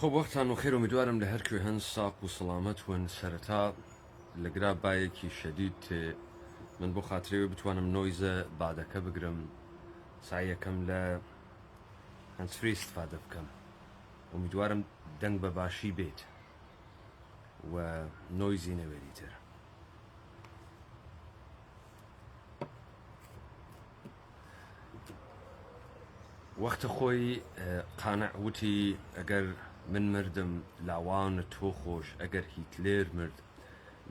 خۆ وەختان و خێر و میدوارم لە هەر کوێ هەن ساق و سەڵامەت ون سەرەتا لە گرابایەکی شەدید تێ من بۆ خاترەوە بتوانم نۆیزە بادەکە بگرم سایەکەم لە هەنسفری استفادە بکەم و میدوارم دەنگ بە باشی بێت و نۆیزی نەوێری تر. وەختە خۆی قانع وتی ئەگەر من مردم لاوانە تۆ خۆش، ئەگەر هیتلێر مرد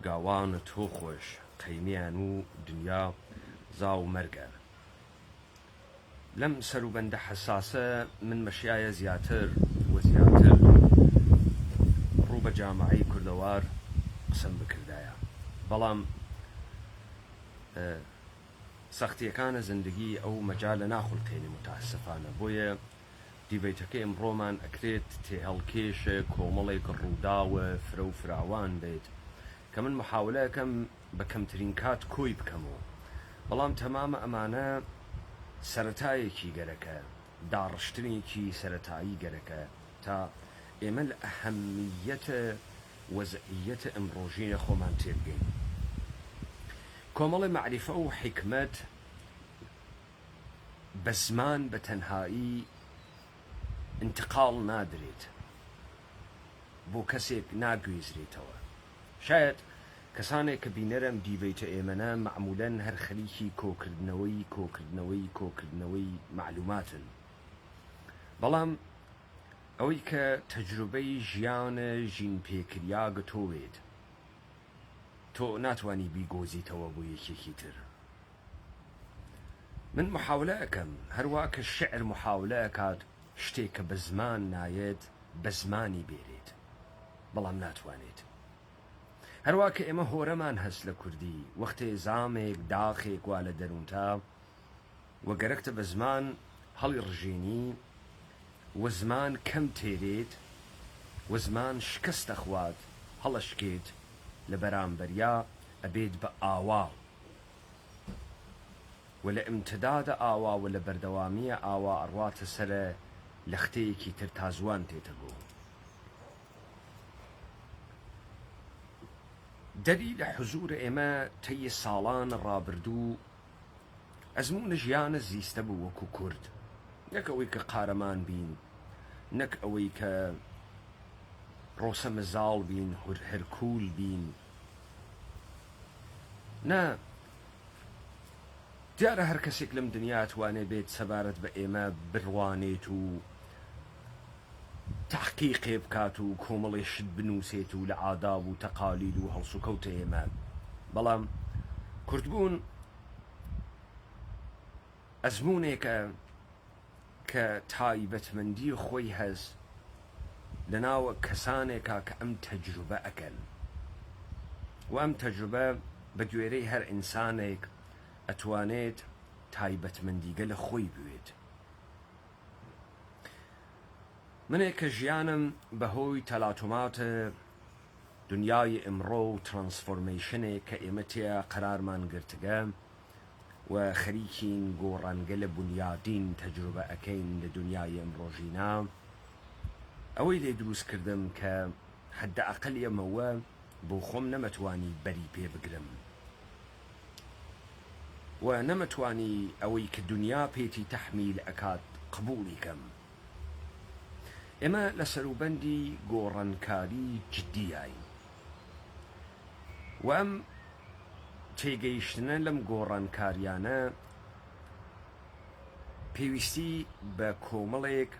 گاوانە تۆ خۆش، قەینیان و دنیا زاو مەرگە. لەم سەروبەندە حەساسە من مەشیایە زیاتر و زیاتر ڕوو بە جامعەی کوردەوار قسەم بکردایە، بەڵام سەختیەکانە زندگی ئەو مەجالە ناخولقێنی متاسفانە، بۆیە دیڤیتەکەی ئەمڕۆمان ئەکرێت تێهەڵکێشە کۆمەڵێک ڕووداوە فرە و فراوان بێت کە من محاولەکەم بە کەمترین کات کۆی بکەمەوە، بەڵام تەمامە ئەمانە سەرەتایەکی گەرەکە، داڕشتنێکی سەرەتایی گەرەکە تا ئێمە لە ئەهەمیەتە وەزعیەتە ئەمڕۆژینە خۆمان تێبگەین. کۆمەڵی معریفە و حکمت بە زمان بە تەنهایی انتقال نادرێت، بۆ کەسێک ناگوێزرێتەوە. شاید کەسانێک کە بینەرم دیڤیتە ئێمەنە معمولەن هەر خەریکی کۆکردنەوەی معلوماتن، بەڵام ئەوەی کە تەجروبەی ژیانە ژین پێکریا گەتۆوێت تۆ ناتوانی بیگۆزیتەوە بۆ یەکێکی تر. من محاولە ئەەکەم هەروە کە شعر محاولە ئەکات شتێک کە بە زمان نایێت بە زمانی بێرێت، بەڵام ناتوانێت. هەروە کە ئێمە هۆرەمان هەست لە کوردی وەختێ زامێک داخێک وا لە دەروونتا وەگەرەکتە بە زمان هەڵی ڕژێنی و زمان کەم تێرێت و زمان شکستە خوات هەڵەشکێت لە بەرامبەریا ئەبێت بە ئاوا و لە ئیمتدادە ئاوا و لە بەردەوامیە ئاوا ئەڕواتە سەرە لە ختەیەکی تر تازوان تێتە بوو. دەری لە حزور ئێمە تەی ساڵان ڕابردوو ئەزمونە ژیانە زیستە بوو وەکو کورد، نەک ئەوەی کە قارەمان بین، نەک ئەوەی کە ڕۆسە مزاڵ بین هەرکول بین، نا دیارە هەر کەسێک لەم دنیا توانێت بێت سەبارەت بە ئێمە بڕوانێت و تحقیقێ بکات و کۆمەڵێ شت بنووسێت و لە عاداب و تەقالید و هەڵس و کەوتە ئێمە، بەڵام کوردبوون ئەزمونێکە کە تایبەتمەندی خۆی هەست لە ناوە کەسانێکە کە ئەم تەجروبە ئەکەن و ئەم تەجروبە بە گوێرەی هەر ئینسانێک ئەتوانێت تایبەتمەندیگە لە خۆی بوێت. منێک کە ژیانم بەهۆی تەلاتوماتە دنیای ئەمڕۆ و ترانسفۆرمیشنێک کە ئێمە تێە قەرارمان گرتگە و خەریکین گۆڕانگە لە بنیادین تەجروبە ئەەکەین لە دنیای ئەمڕۆژینا، ئەوەی لێ دروست کردم کە حەدە ئەقل ئەمەوە بۆ خۆم نەمەتوانی بەری پێ بگرم و نەمەتوانی ئەوەی کە دنیا پێتی تەحمیل ئەکات قبوڵی کەم. ئێمە لە سەروبەندی گۆڕانکاری جددیایین و ئەم تێگەیشتنە لەم گۆڕانکاریانە پێویستی بە کۆمەڵێک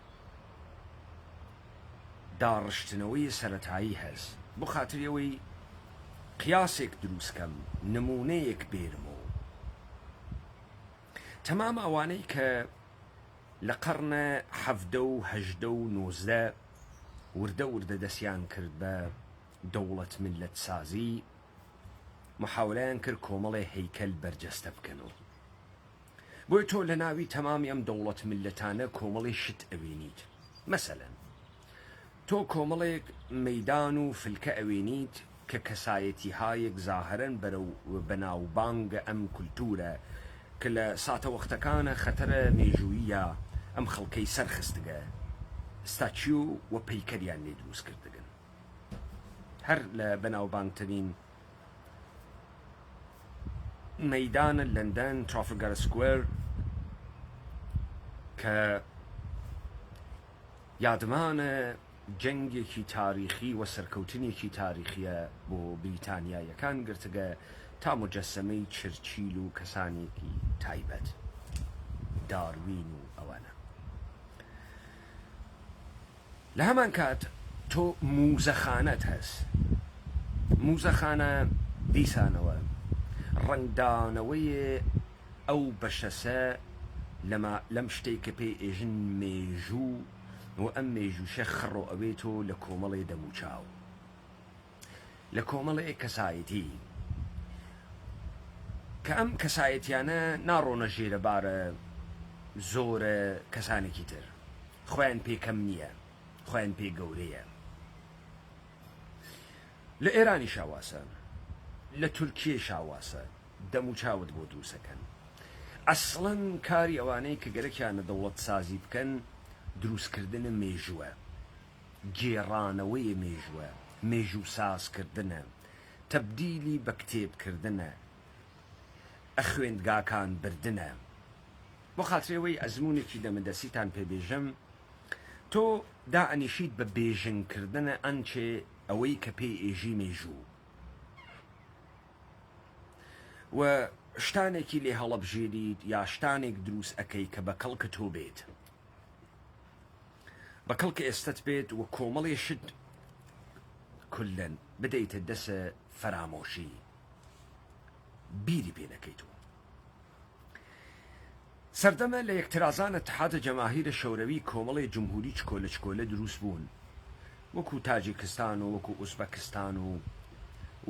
داڕشتنەوەی سەرەتایی هەست، بۆ خاتریەوەی قیاسێک دروستکەم، نمونەیەک بێرمەوە. تەمام ئەوانەی کە لە قەرنە حەڤدە و هەژدە و نۆزدە وردە دەستیان کرد بە دەوڵەت ملت سازی، محاولەیان کرد کۆمەڵێ هەیکەل بەرجەستە بکەنەوە. بۆی تۆ لە ناوی تەمامی ئەم دەوڵەت ملەتانە کۆمەڵی شت ئەوێنیت. مەسەلەن تۆ کۆمەڵێک مەیدان و فلکە ئەوێنیت کە کەسایەتی هایەک زاهرن بەناوبانگە ئەم کولتورە کە لە ساتە وەختەکانە خەتەرە مێژوویە ئەم خەڵکەی سەرخستگە ستاتشیو و پەیکەریان لێ دروست کردگن هەر لە بەناوبانگترین مەیدانە لەندەن ترافلگار سکوێر کە یادمانە جەنگێکی تاریخی و سەرکەوتنێکی تاریخیە بۆ بریتانیایەکان گرتگە تا مجەسەمەی چرچیل و کەسانێکی تایبەت داروین و ئەوانە لە هەمان کات تۆ موزەخانەت هەست موزەخانە دیسانەوە ڕنگدانەوەی ئەو بەشەسە لەم شتێک کە پێی ئێژن مێژوو و ئەم مێژوشە خڕۆ ئەوێتۆ لە کۆمەڵێ دەموچاو لە کۆمەڵێ کەسایەتی کە ئەم کەسایەتیانە ناڕۆنە ژێرەبارە زۆرە کەسانێکی تر خۆیان پێکەم نییە خۆیان پێ گەورەیە لە ئێرانی شاواسە لە تورکیە شاواسە دەموچاوت بۆ دروستەکەن ئەسڵەن کاری ئەوانەی کە گەرەکیانە دەوڵەت سازی بکەن دروستکردنە مێژووە گێڕانەوەی مێژووە مێژوو سازکردنە تەبدیلی بە کتێبکردنە خوێندگاکان بردنە بۆ خاترێەوەی ئەزمونێکی دەمەدەسیتان پێبێژم تۆ دائەنیشیت بە بێژنگکردنە ئەنچێ ئەوەی کە پێی ئێژی مێژوو و شتانێکی لێ هەڵەبژێریت یا شتانێک دروست ئەەکەی کە بە کەڵکە تۆ بێت بە کەڵکە ئێستت بێت و کۆمەڵێ شت کولەن بدەیتە دەسە فەرامۆشی بیری پێ نەکەیتەوە سەردەمە لە یەکترازان اتحادە جەماهیرە شەوروی کۆمەڵێ جمهوری چکۆلە چکۆلە دروست بوون وەکو تاجیکستان و وەکو ئوزبەکستان و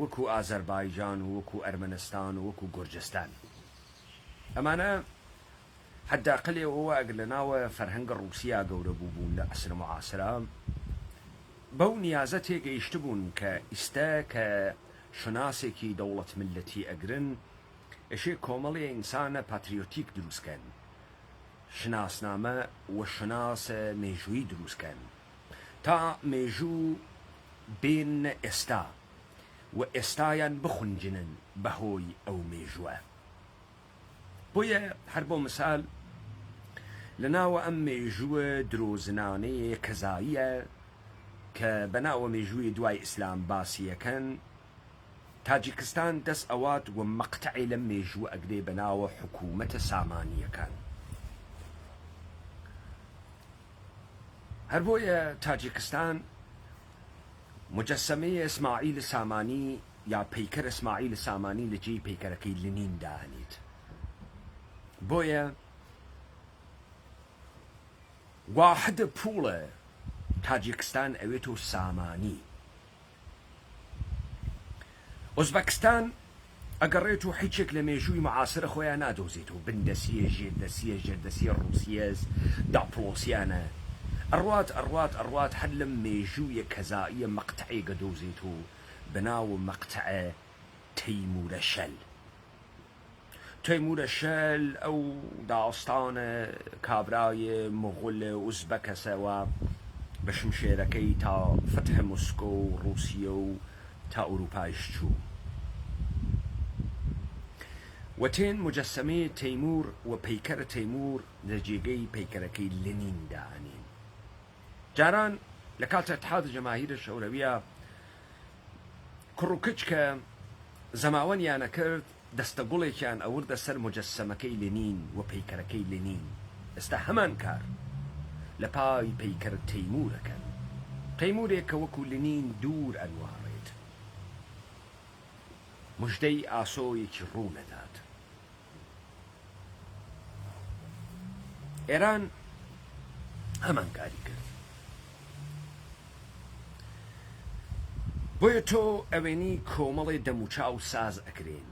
وەکو ئازەربایجان و وەکو ئەرمەنستان و وەکو گورجستان ئەمانە حەداقلێەوە ئەگەر لە ناوە فەرهەنگە ڕووسیا گەورە بوو بوون لە عەسرە معاسرە بەو نیازە تێگەیشت بوون کە ئیستا کە شناسێکی دەوڵەت ملەتی ئەگرن ئەشێ کۆمەڵی ئینسانە پاتریۆتیک دروستکەن شناسنامە و شناسە مێژووی دروستکەن تا مێژوو بێن ئێستا و ئێستایان بخونجنن بەهۆی ئەو مێژووە بۆیە هەر بۆ مثال لە ناوە ئەم مێژووە درۆزنانەیە کەزاییە کە بەناوە مێژووی دوای ئیسلام باسیەکەن تاجیکستان دەست ئەوات و مەقتعی لەم مێژووە ئەگرێ بەناوە حکوومەتە سامانیەکان هەر بۆیە تاجیکستان مجەسەمەی ئیسماعیل سامانی یا پەیکەر ئیسماعیل سامانی لە جێی پەیکەرەکەی لنین داهەنێت بۆیە واحدە پوڵە تاجیکستان ئەوێتۆ سامانی ئوزبەکستان ئەگەڕێت و هیچێک لە مێژووی معاسرە خۆیان نادۆزێت و بندەسیە ژێردەسیە ژێردەسیە ڕووسیەز داپڵۆسیانە ئەڕوات هەر لەم مێژوویە کەزاییە مەقتعێگە دۆزێت و بەناو مەقتعە تەیمورە شەل تەیمورە شەل ئەو داستانە کابرایە مغول ئوزبەکەسەوە بە شمشێرەکەی تا فتح موسکۆ و ڕووسیە و تا ئەوروپایش چوو و تێن مجەسەمەی تەیمور و پەیکەرە تەیمور لە جێگەی پەیکەرەکەی لنین داهەنێن جاران لە کاتە اتحادە جەماهیرە شەورویە کوڕ و کچ کە زەماوەندیانە کرد دەستە گوڵێکیان ئەوردە سەر مجەسەمەکەی لنین و پەیکەرەکەی لنین ئێستا هەمان کار لە پای پەیکەر تەیمورەکەن تەیمورێک کە وەکو لنین دوور ئەنوارێت مژدەی ئاسۆیەکی ڕوونەدات ئێران هەمان کاری کرد بۆیە تۆ ئەوێنی کۆمەڵێ دەموچاو ساز ئەکرێن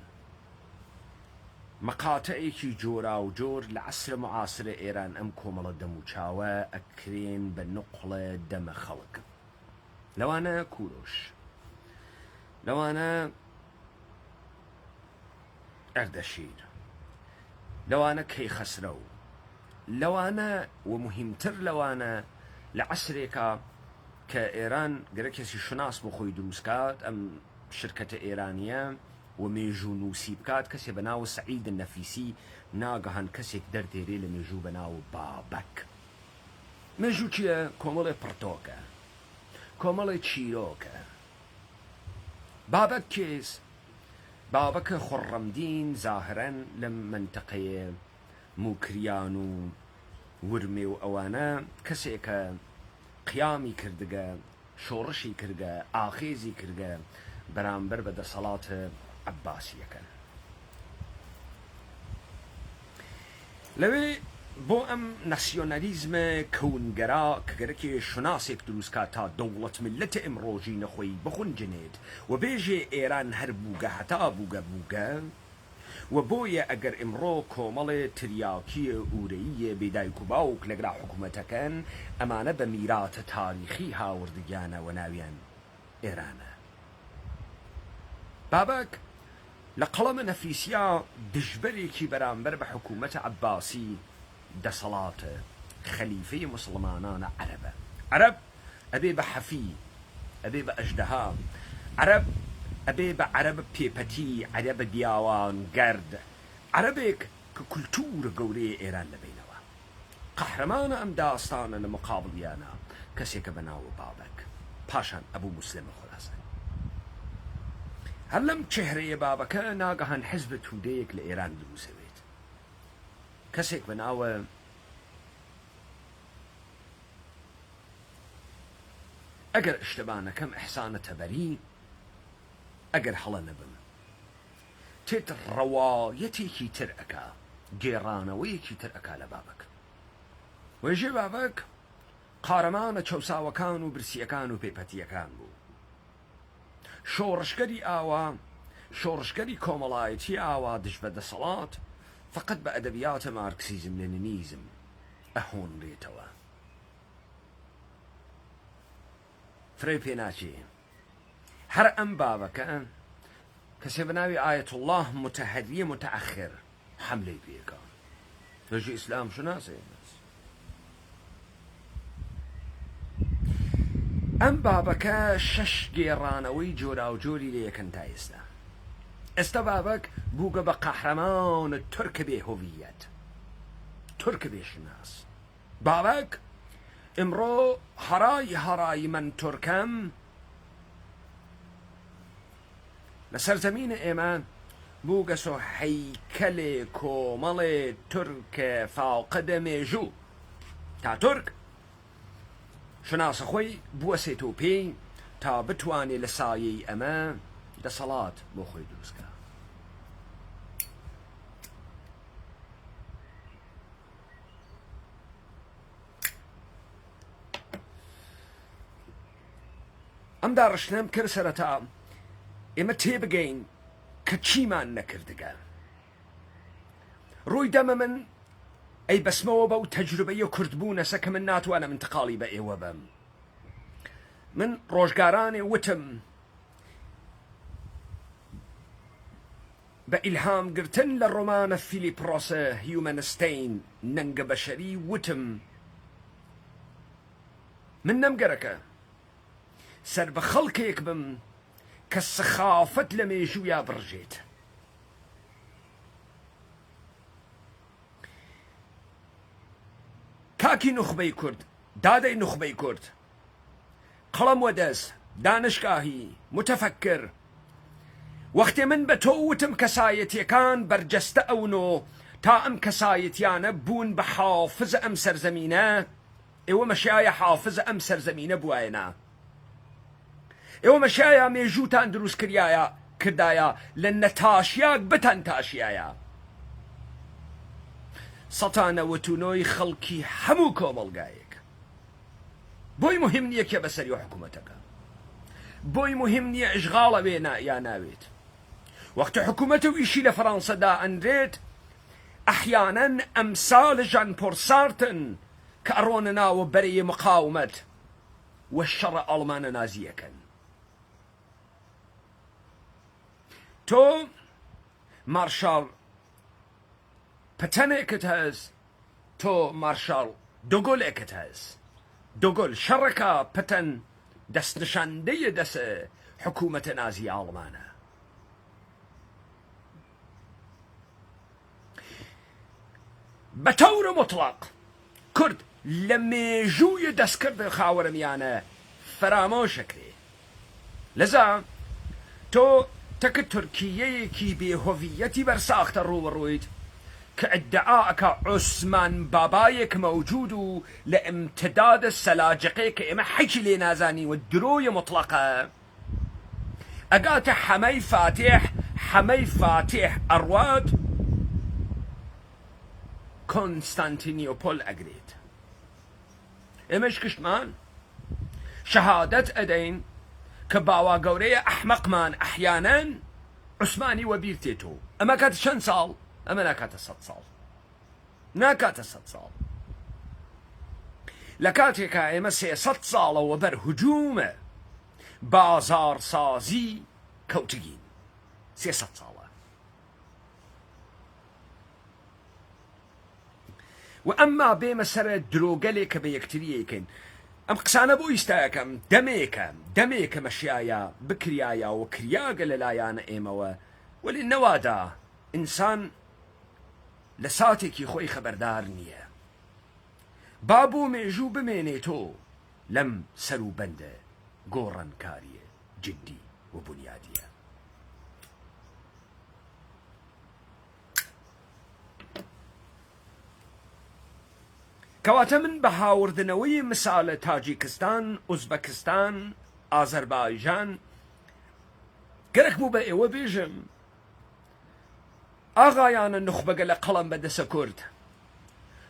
مەقاتەیەکی جۆرا و جۆر لە عەسرە معاسرە ئێران ئەم کۆمەڵە دەموچاوە ئەکرێن بە نوقڵە دەمە خەڵک لەوانە کوورۆش لەوانە ئەردەشیر لەوانە کەیخەسرە و لەوانە و مهمتر لەوانە لعسرێکە کە ئێران گەرە کەسی شناس بۆ خۆی دروستکات ئەم شرکەتە ئێرانیە و مێژوو نووسی بکات کەسێ بە ناو سەعید نەفیسی ناگەهان کەسێک دەردێرێ لە مێژوو بە ناو بابەک. مێژوو چییە؟ کۆمەڵێ پڕتۆکە، کۆمەڵێ چیرۆکە. بابەک کێس؟ بابەکە خۆڕەمدین زاهرەن لەم منتەقەیە موکریان و ورمێ و ئەوانە کەسێکە قیامی کردگە، شۆڕشی کردگە، ئاخێزی کردگە بەرامبەر بە دەسەڵاتە عەباسیەکە. لەوێ بۆ ئەم ناسیۆنالیزمە کەونگەرا کە گەرەکێ شناسێک دروستکات تا دەوڵەت ملەتە ئەمڕۆژی نەخۆی بخونجنێت و بێژێ ئێران هەر بووگە هەتا بووگە و بۆیە ئەگەر ئمڕۆ کۆمەڵێ تریاکیە ئورەیە بێدایک و باوک لەگرا حکوومەتەکەن ئەمانە بە میراتە تاریخی هاوردگیانە و ناویان ئێرانە. بابەک لە قەڵەمە نەفیسیا دژبەرێکی بەرامبەر بە حکوومەتە عەباسی دەسەڵاتە خەلیفەی مسلمانانە عەرەبە. عەرەب ئەبێ بە حەفی، ئەبێ بە ئەژدەها، عەرەب ئەبێ بە عەرەب پێپەتی، عەرەبە دیاوان گەرد، عەرەبێک کە کولتورە گەورەیە ئێران لەبینەوە. قەحرەمانە ئەم داستانە لە مقابڵیانە کەسێکە بە ناوە بابەک، پاشان ئەبوو موسلمە خۆراسان. هەر لەم چێهرەیە بابەکە ناگەهان حیزبە تودەیەک لە ئێران دروستەوێت، کەسێک بە ناوە ئەگەر ئشتبانەکەم ئەحسانە تەبەری، ئەگەر هەڵە نەبم تێت ڕەوایەتێکی تر ئەکا، گێڕانەوەیەکی تر ئەکا لە بابەک. وێژێ بابەک قارەمانە چەوساوەکان و برسیەکان و پێپەتیەکان بوو، شۆڕشگەری ئاوا، شۆڕشگەری کۆمەڵایەتی ئاوا دژ بە دەسەڵات فقط بە ئەدەبیاتە مارکسیزم لێنینیزم ئەهۆنرێتەوە. فرێ پێ ناچێ. هەر ئەم بابەکە کەسێ بە ناوی ئایەت الله متەهەریە متەئەخر حەملەی پێکا لەژێ ئیسلام شناسێ. ئەم بابەکە 6 گێڕانەوەی جۆراوجۆری لە یەکەن تا ئێستا. ئێستا بابەک بووگە بە قەحرەمانە تورکە بێ هۆڤیەت، تورکە بێ شناس. بابەک ئمڕۆ هەڕای من تورکەم لە سەرزەمینە ئێمە بووگە سۆ هەیکەلێ کۆمەڵێ تورکە فاقدە مێژوو تا تورک شناسە خۆی بوەسێتەوە پێی تا بتوانێت لە سایەی ئەمە دەسەڵات بۆ خۆی دروستکە. ئەم داڕشتنەم کرد سەرەتا ئێمە تێبگەین کە چیمان نەکردگە. ڕووی دەمە من ئەی بەسمەوە بەو تەجروبەیە کوردبوونەسە کە من ناتوانم انتقاڵی بە ئێوە بم. من ڕۆژگارانێ وتم بە ئیلهامگرتن لە ڕۆمانە فیلیپ ڕۆسە هیومەنستەین نەنگە بەشەری وتم من نەمگەرەکە سەر بە خەڵکێک بم کە سخافەت لە مێژوویا بڕژێت. کاکی نوخبەی کورد، دادەی نوخبەی کورد، قەڵەم وەدەست، دانشگاهی، متەفەکر، وەختێ من بە تۆ وتم کەسایەتیەکان بەرجەستە ئەونۆ تا ئەم کەسایەتیانە بوون بە حافزە ئەم سەرزەمینە، ئێوە مەشایە حافزە ئەم سەرزەمینە بوایەنا، ئێوە مەشایە مێژووتان دروست کردایە لە نەتاشیاک بتەن تاشیایە. سەتانە وتونۆی خەڵکی هەموو کۆمەڵگایەک. بۆی مهم نییە کێ بەسەری حکوومەتەکە، بۆی مهم نییە ئیشغاڵە وێ یا ناوێت. وەختە حکوومەتە ویشی لە فەڕەنسەدا ئەندرێت ئەحیانەن ئەمسال ژان پۆل سارتن کە ئەڕۆنە ناوە بەرەیە مقاومەت وە شەڕە ئەڵمانە نازیەکەن. تۆ مارشال پەتەنێکت هەست، تۆ مارشال دۆگۆلێکت هەست، دۆگۆل شەڕێکە پەتەن دەستنشاندەیە دەست حکوومەتە نازی ئاڵمانە. بە تەورە مطلق کورد لە مێژووی دەستکرد خاوەرمیانە فرامۆشەکرێ. لەذا تۆ تەکە تورکیەیەکی بێهۆڤیەتی بەرساختە ڕوبەڕوویت کە ئەدعاءەکە عوسمان بابایەک مەوجود و لە ئیمتداد سەلاجقەیە کە ئێمە حەیکی لێ نازانی و درۆیە مطلقە ئەگاتە حەمەی فاتح ئەڕواد کۆنستانتینیۆپۆل ئەگرێت. ئێمەش کشتمان شەهادەت ئەدەین کە باوا گەورەیە ئەحمەقمان ئەحیانەن عوسمانی وەبیر تێتۆ. ئەمە کاتە چەند ساڵ؟ ئەمە ناکاتە 100 ساڵ، ناکاتە 100 ساڵ. لە کاتێکە ئێمە 300 ساڵەوە بەر هجوومە بازارسازی کەوتگین. 300 ساڵە. و ئەمما بێمە سەرە درۆگەلێک کە بە یەکتریەکەین. ئەم قسانە بۆ ئیستایەکەم دەمێکە مەشیایە بکریایە و کریاگە لەلایەنە ئێمەوە، وەلی نەوادا ئینسان لە ساتێکی خۆی خەبەردار نییە. با بۆ مێژوو بمێنێتۆ لەم سەر و بەندە گۆڕانکاریە جدی و بنیادیە. کەواتە من بە هاوردنەوەی مثالە تاجیکستان، ئوزبەکستان، ئازەربایجان گەرەک بوو بە ئێوە بێژم ئاغایانە نخبەگە لە قەڵەم بەدەسە کورد،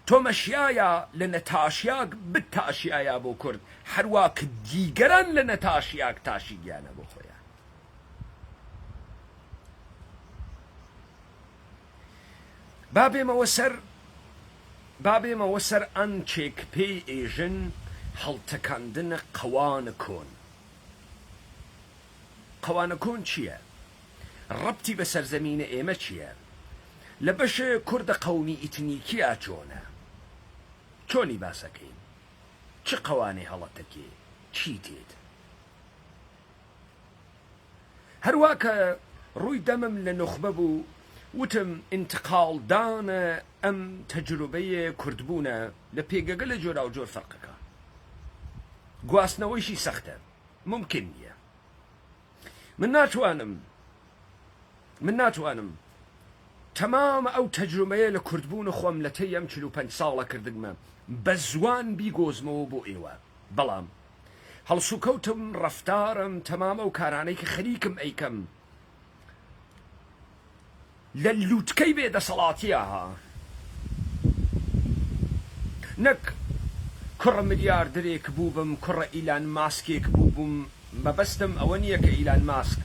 تۆ مەشیایە لە نەتاشیاک بتاشیایە بۆ کورد، هەروە کە دیگەران لە نەتاشیاک تاشیگیانە بۆ خۆیان. بابێمەوە سەر ئەنچێک پێی ئێژن هەڵتەکاندنە قەوانە کۆن. قەوانە کۆن چییە؟ ڕەبتی بە سەرزەمینە ئێمە چییە؟ لە بەشە کوردە قەومی ئیتنیکیە چۆنە؟ چۆنی باسەکەین؟ چ قەوانەی هەڵەتەکێ؟ چی تێت؟ هەروە کە ڕووی دەمم لە نخبە بوو وتم ئینتقالدانە ئەم تەجروبەیە کوردبوونە لە پێگەگە لە جۆرا و جۆر فەرقەکە. گواستنەوەیشی سەختە، ممکن نییە. من ناتوانم تەمامە ئەو تەجروبەیە لە کوردبوون خۆم لە تەی ئەم 45 ساڵە کردگمە بە زوان بیگۆزمەوە بۆ ئێوە، بەڵام هەڵسوکەوتم ڕەفتارم تەمامە ئەو کارانەی کە خەریکم ئەیکەم لە لووتکەی بێدەسەڵاتیە ها، نەک کوڕە ملیاردەرێک بووبم، کوڕە ئیلان ماسکێک بووبم. مەبەستم ئەوە نییە کە ئیلان ماسک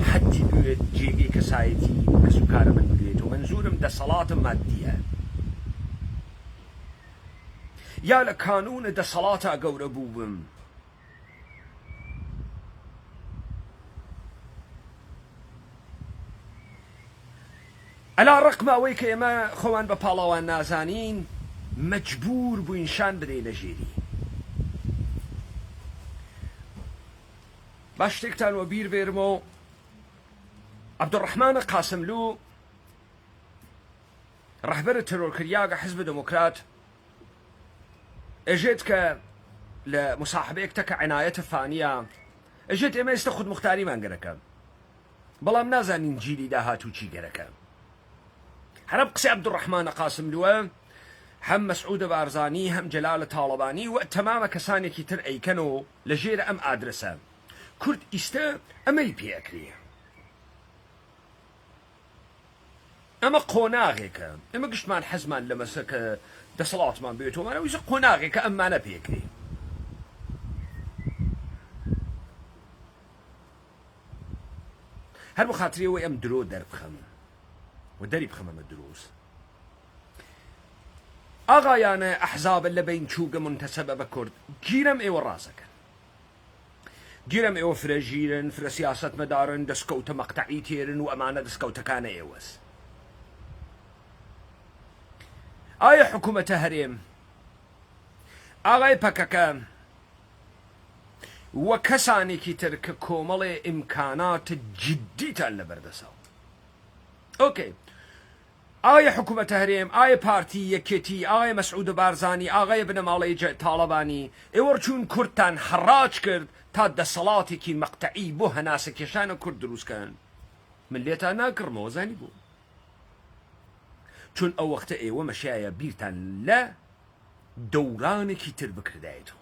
حەدی بوێت جێگەی کەسایەتی کەسوکارە من بێت و منزورم دەسەڵاتم مادیە، یا لە کانونە دەسەڵاتە گەورە بووبم. ئەلا ڕقمە ئەوەی کە ئێمە خۆوان بە پاڵاوان نازانین مەجبور بووین شان بدەین لە ژێری. با شتێکتانوە بیر بێرمەوە عەبدوڕەحمانە قاسملوو ڕەهبەرە تەرۆرکردیاگە حیزب دموکرات ئەژێت کە لە مساحبەیەک تەکە عنایەتە فانیە ئەژێت ئێمە ئێستا خودمختاریمان گەرەکە، بەڵام نازانین جیلی داهاتوو چی گەرەکە. هەرە قسەی عەبدوڕەحمانە قاسملووە هەم مەسعودە بارزانی هەم جەلالە تاڵەبانی و تەمامە کەسانێکی تر ئەیکەنەوە لە ژێرە ئەم ئادرسە کورد ئیستە ئەمەی پێەکرێ. ئەمە قۆناغێکە، ئێمە گشتمان حەزمان لە مەسە کە دەسەڵاتمان بێتۆمانە ویژە قۆناغێکە ئەممانە پێکرێ. هەر بۆ خاترەوەی ئەم درۆ دەربخەم و دەری بخەمەمە دروست. ئاغایانە ئەحزابە لە بین چووگە منتەسەبە بە کورد گیرم ئێوە ڕازەکەن، گیرم ئێوە فرە ژیرن، فرە سیاسەت مەدارن، دەستکەوتە مەقتەعی تێرن و ئەمانە دەستکەوتەکانە ئێوەس. ئایا حکوومەتە هەرێم ئاغای پەکەکە وە کەسانێکی تر کە کۆمەڵێ ئیمکانات جدیتان لەبەردەساو. ئۆکێ، ئایا حکوومەتە هەرێم، ئایا پارتی یەکێتی، ئایا مەسعود بارزانی، ئاغای بنەماڵەی تاڵەبانی، ئێوە چوون کورتان حڕاج کرد تا دەسەڵاتێکی مەقتەعی بۆ هەناسە کێشانە کورد دروستکەن. من لێتان ناکڕمەوە زانی بوو، چون ئەو وەختە ئێوە مەشایە بیرتان لە دەورانێکی تر بکردایەتەوە.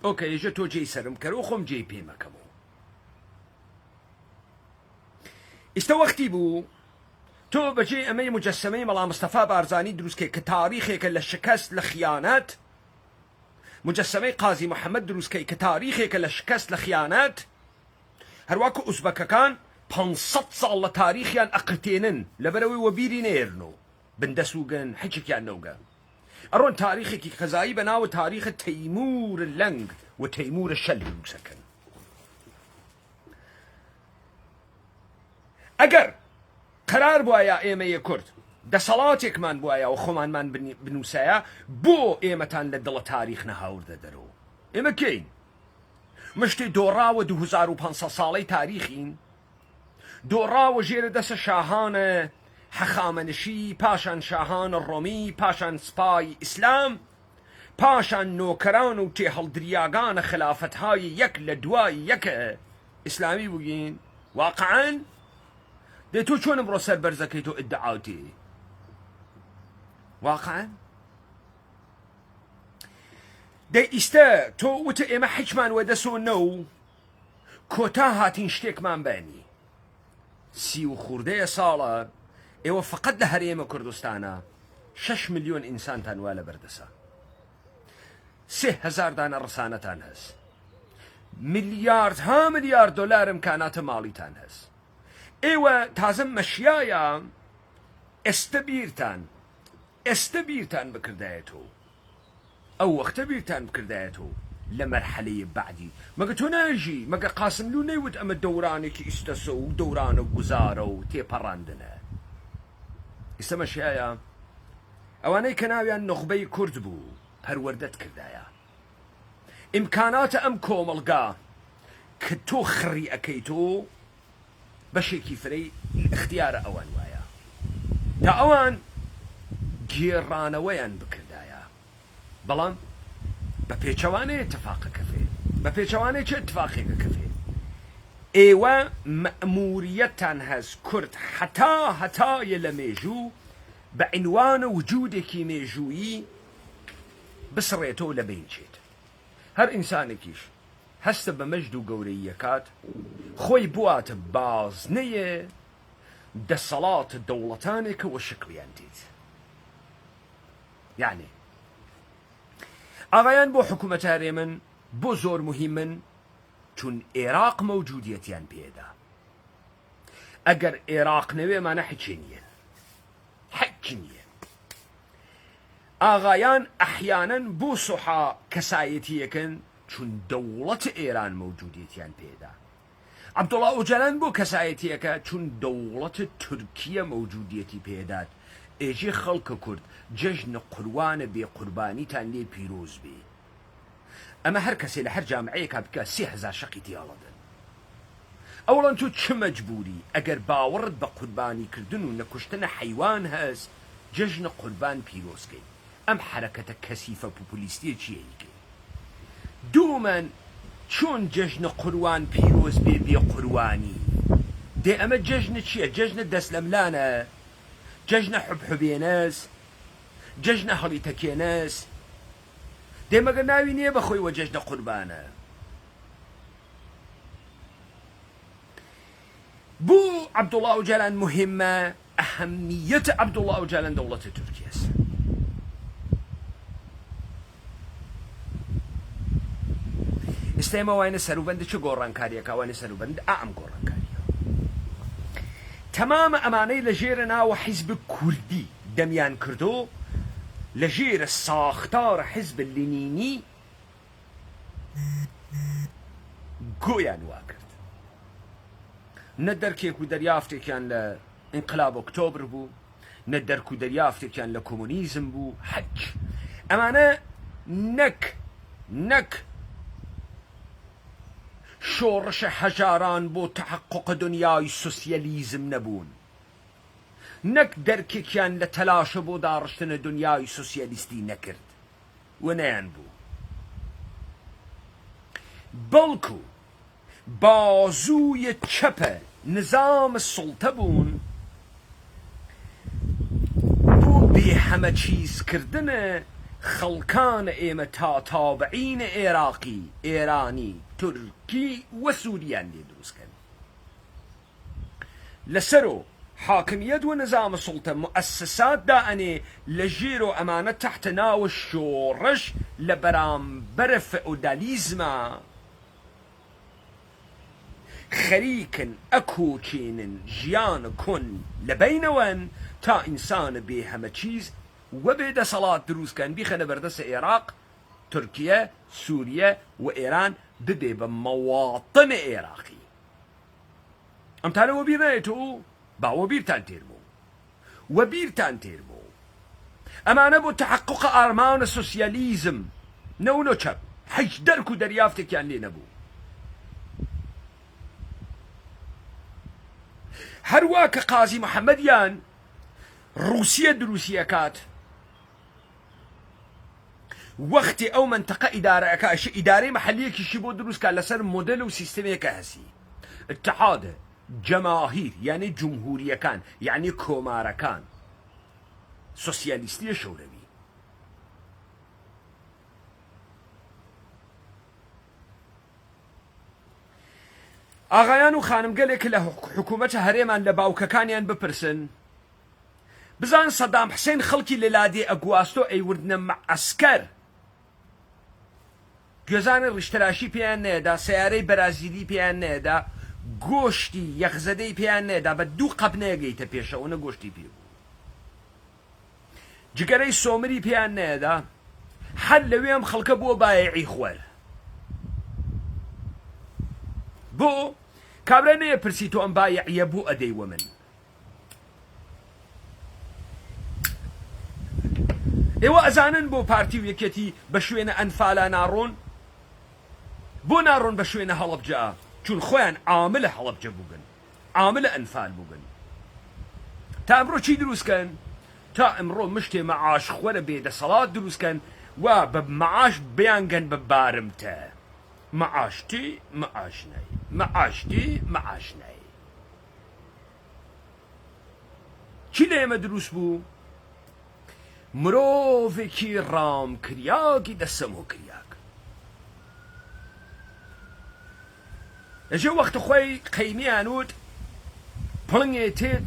ئۆکە ێژە تۆ جێی سرم کەرەوە خۆم جێی پێمەکەمەوە. ئێستا وەختی بوو تۆ بەجێ ئەمەی مجەسەمەی مەڵا مستەفا بارزانی دروستکە کە تاریخێکە لە شکست لە خیانەت، مجەسەمەی قازی محەممەد دروستکەی کە تاریخێکە لە شکست لە خیانەت، هەروواکە ئوزبەکەکان 500 ساڵ لە تاریخیان ئەقرتێنن لەبەرەوەی وەبیری نێرن و بندەسوگن حچێکیان نەوگە. ئەڕۆن تاریخێکی خەزایی بەناوە تاریخە تەیمور لەنگ و تەیمورە شەل دروستەکەن. ئەگەر قرار بواە ئێمە کورد دەسەڵاتێکمان بواە و خۆمانمان بنووسایە، بۆ ئێمەتان لە دڵە تاریخ نەهاوردە دەرەوە. ئێمە کەین مشتی دۆڕاوە 2500 ساڵەی تاریخین، دۆڕاوە ژێرە دەسە شاهانە حەخامەنشی، پاشان شاهانە ڕۆمی، پاشان سپای ئیسلام، پاشان نۆکەران و تێهەڵدریاگانە خلافەتهای یەک لە دوای یەکە ئیسلامی بووین. واقعاً دێ تۆ چۆن ئەمڕۆ سەربەرزەکەی تۆ ئیدعاوتی؟ واقعاً دەی ئیستە تۆ وتە ئێمە حیچمان وەدەسۆنە و کۆتا هاتین شتێکمان بەنی. 30 و خوردەیە ساڵە ئێوە فقط لە هەرێمە کوردستانە 6 ملیۆن ئینسانتان وا لە بەردەسا، 3000 دانە ڕسانەتان هەست، ملیاردها ملیارد دۆلار ئیمکاناتە ماڵیتان هەست. ئێوە تازە مەشیایە ئێستە بیرتان بکردایەتەوە، ئەو وەختە بیرتان بکردایەتەوە لە مەرحەلەی بعدی. مەگە تۆ ناژی، مەگە قاسملو نەیوت ئەمە دەورانێکی ئیستەسە و دەورانە گوزارە و تێپەڕاندنە. ئێستا مەشیایە ئەوانەی کە ناویان نوخبەی کورد بوو پەروەردەت کردایە. ئیمکاناتە ئەم کۆمەڵگا کە تۆ خڕی ئەەکەیتۆ بەشێکی فرەی اختیارە ئەوان وایە تا ئەوان گێڕانەوەیان بکردایە، بەڵام بە پێچەوانەیە اتفاقەکەفێ، بە پێچەوانەیە چه اتفاقێکە کەفێ. ئێوە مەئموریەتان هەست کورد هەتایە لە مێژوو بە عنوانە وجودێکی مێژوویی بسڕێتەوە لە بینچێت. هەر ئینسانێکیش هەستە بە مەجد و گەورەی یەکات خۆی بواتە بازنەیە دەسەڵات دەوڵەتانێکەوە شکلیان دیت. یعنی ئاغایان بۆ حکوومەتە هەرێمن بۆ زۆر مهمن، چون عێراق مەوجودیەتیان پێدا. ئەگەر عێراق نەوێمانە حچی نییە، حەکی نییە. ئاغایان ئەحیانەن بۆ سوحا کەسایەتیەکەن چون دەوڵەت ئێران مەوجودیەتیان پێدا. عەبدوڵڵا ئۆجەلان بۆ کەسایەتیەکە چون دەوڵەت تورکیە مەوجودیەتی پێدات. ئێژێ خەڵکە کورد جەژنە قوربانە بێ قوربانیتان لێ پیرۆز بێ. ئەمە هەر کەسێ لە هەر جامعەیەکا بکە 3000 شەقی تێڵەدەن. ئەوڵەن تۆ چ مەجبوری ئەگەر باوەڕت بە قوربانیکردن و نەکوشتنە حەیوان هەست جەژنە قوربان پیرۆزکەی. ئەم حرەکەتە کەسیفە پوپولیستیە چیەیکە؟ دوومەن چۆن جەژنە قوربان پیرۆز بێ بێ قوربانی؟ دێ ئەمە جەژنە چییە؟ جەژنە دەست لە ملانە، جەژنە حوبحوبێنەس، جەژنە هەڵیتەکێنەس. دێ مەگە ناوی نییە بەخۆی وە جەژنە قوربانە. بۆ عەبدوڵڵا ئۆجەلان مهمە، ئەهەمیەتە عەبدوڵڵا ئۆجەلان دەوڵەتە تورکیەس. ئێستا ئێمە وانە سەروبەندە چه گۆڕانکاریەکە؟ وانە سەروبەند ئەم گۆڕانکاریە. تەمامە ئەمانەی لە ژێرە ناوە حیزب کوردی دەمیان کردو، لە ژێرە ساختارە حیزب لینینی گۆیان وا کرد. نە دەرکێک و دەریافتێکیان لە ئینقلاب ئۆکتۆبر بوو، نە دەرک و دەریافتێکیان لە کۆمونیزم بوو. حەج ئەمانە نەک شۆڕشە هەژاران بۆ تەحقق دنیای سوسیەلیزم نەبوون، نەک دەرکێکیان لە تەلاشە بۆ داڕشتنە دنیای سوسیەلیستی نەکرد و نەیان بوو، بەڵکو بازووی چەپە نظام سڵتە بوون بۆ بێهەمە چیزکردنە خەڵکانە ئێمە تا تابعینە عێراقی، ئێرانی، تورکی و سووریان لێ دروستکەن. لەسەرۆ حاکمیەت و نظام سڵتە مؤسسات دائنێ لە ژێرۆ ئەمانە تحت ناوە شۆڕش لە بەرامبەرە فئودالیزمە خەریکن ئەکۆچێنن ژیان کۆن لە بینەوەن تا ئینسانە بێ هەمە چیز و بێدەسەڵات دروستکەن بیخەنە بەردەستە عێراق، تورکیە، سووریە و ئێران ببێ بە مەواطنە عێراقی. ئەمتانەوە بیر نایێتەوە باوە بیرتان تێر بوو و بیرتان تێر بوو ئەمانە بۆ تحقق ئارمانە سوسیەلیزم نەونۆ چەپ هیچ دەرک و دەریافتێکیان لێ نەبوو. هەروە کە قازی محەممەدیان رووسیە دروستیەکات وەختی ئەو منتەقە ئیدارەکەش ئیدارەی مەحەلیەکیشی بۆ دروستکە لەسەر مۆدل و سیستەمێکە هەسی اتحادە جەماهیر یعنی جمهوریەکان یعنی کۆمارەکان سوسیالیستیە شەوروی. ئاغایان و خانمگەلێک لە حکوومەتە هەرێمان لە باوکەکانیان بپرسن بزان سەدام حسێن خەڵکی لە لادێ ئەگواستۆ ئەیوردنە مەعەسکەر گوێزانە ڕیشتەراشی پێیان نێدا، سیارەی بەرازیلی پێیان نێدا، گۆشتی یەخزەدەی پێیان نێدا، بە دوو قەب نێگەیتە پێشەوەنە گۆشتی پێ بوو، جگەرەی سۆمری پێیان نێدا، هەر لەوێم خەڵکە بۆ بایعی خوەر. بۆ کابرا نەیە پرسی تۆ ئەم بایعیە بوو ئەدەیوە من. ئێوە ئەزانن بۆ پارتی و یەکێتی بە شوێنە ئەنفالە ناڕۆن، بۆ ناڕۆن بە شوێنە هەڵەبجە چون خۆیان عاملە هەڵەبجە بووگن، عاملە ئەنفال بووگن. تا ئەمڕۆ چی دروستکەن؟ تا ئەمڕۆ مشتێ مەعاش خۆرە بێدەسەڵات دروستکەن و بە مەعاش بیانگەن بە بارمتە مەعاشتی مەعاشنایی مەعاشتی مەعاشنایی. چی لە ئێمە دروست بوو؟ مرۆڤێکی ڕامکریاکی دەسەمۆکریاک. ئەژێ وەختە خۆی قەیمیان وت پڵنگێ تێت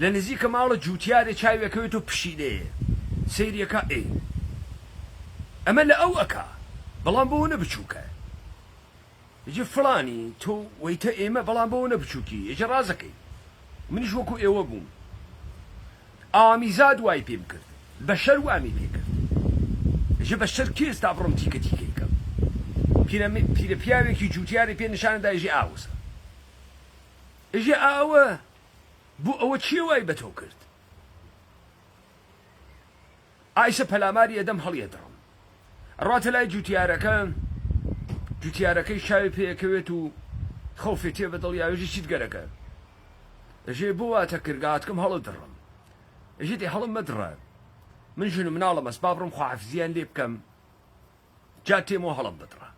لە نزیکە ماڵە جووتیارێ چاوێکەوێت و پشیلەیە سەیرەکە ئێ ئەمە لە ئەو ئەکا بەڵام بۆ نەبچووکە. ئەجێ فڵانی تۆ وەیتە ئێمە بەڵام بۆ نەبچووکی ئێجە ڕازەکەی منیش وەکو ئێوە بووم. ئامیزاد وای پێم کرد، بەشەر وامی پێ کرد. ئەژێ بەشەر کێ ئێستا بڕۆم تیکە تیکەیکەم پیرە پیاوێکی جووتیاری پێ نیشانەدا ئێژێ ئاوسە. ئێژێ ئاوە بۆ ئەوە چیە وای بە تۆ کرد؟ ئایسە پەلاماری ئەدەم هەڵیەدڕم ڕاتە لای جووتیارەکەی شاوی پێەکەوێت و خەوفێ تێ بەدڵ یاوێژی چیت گەرەکە. ئەژێ بۆ واتە کردگاتکەم هەڵە دڕم. ئەژێ دێ هەڵم مەدڕە من ژنم مناڵە مەس با بڕم خواحافزیان لێ بکەم جا تێمەوە هەڵم بدڕە.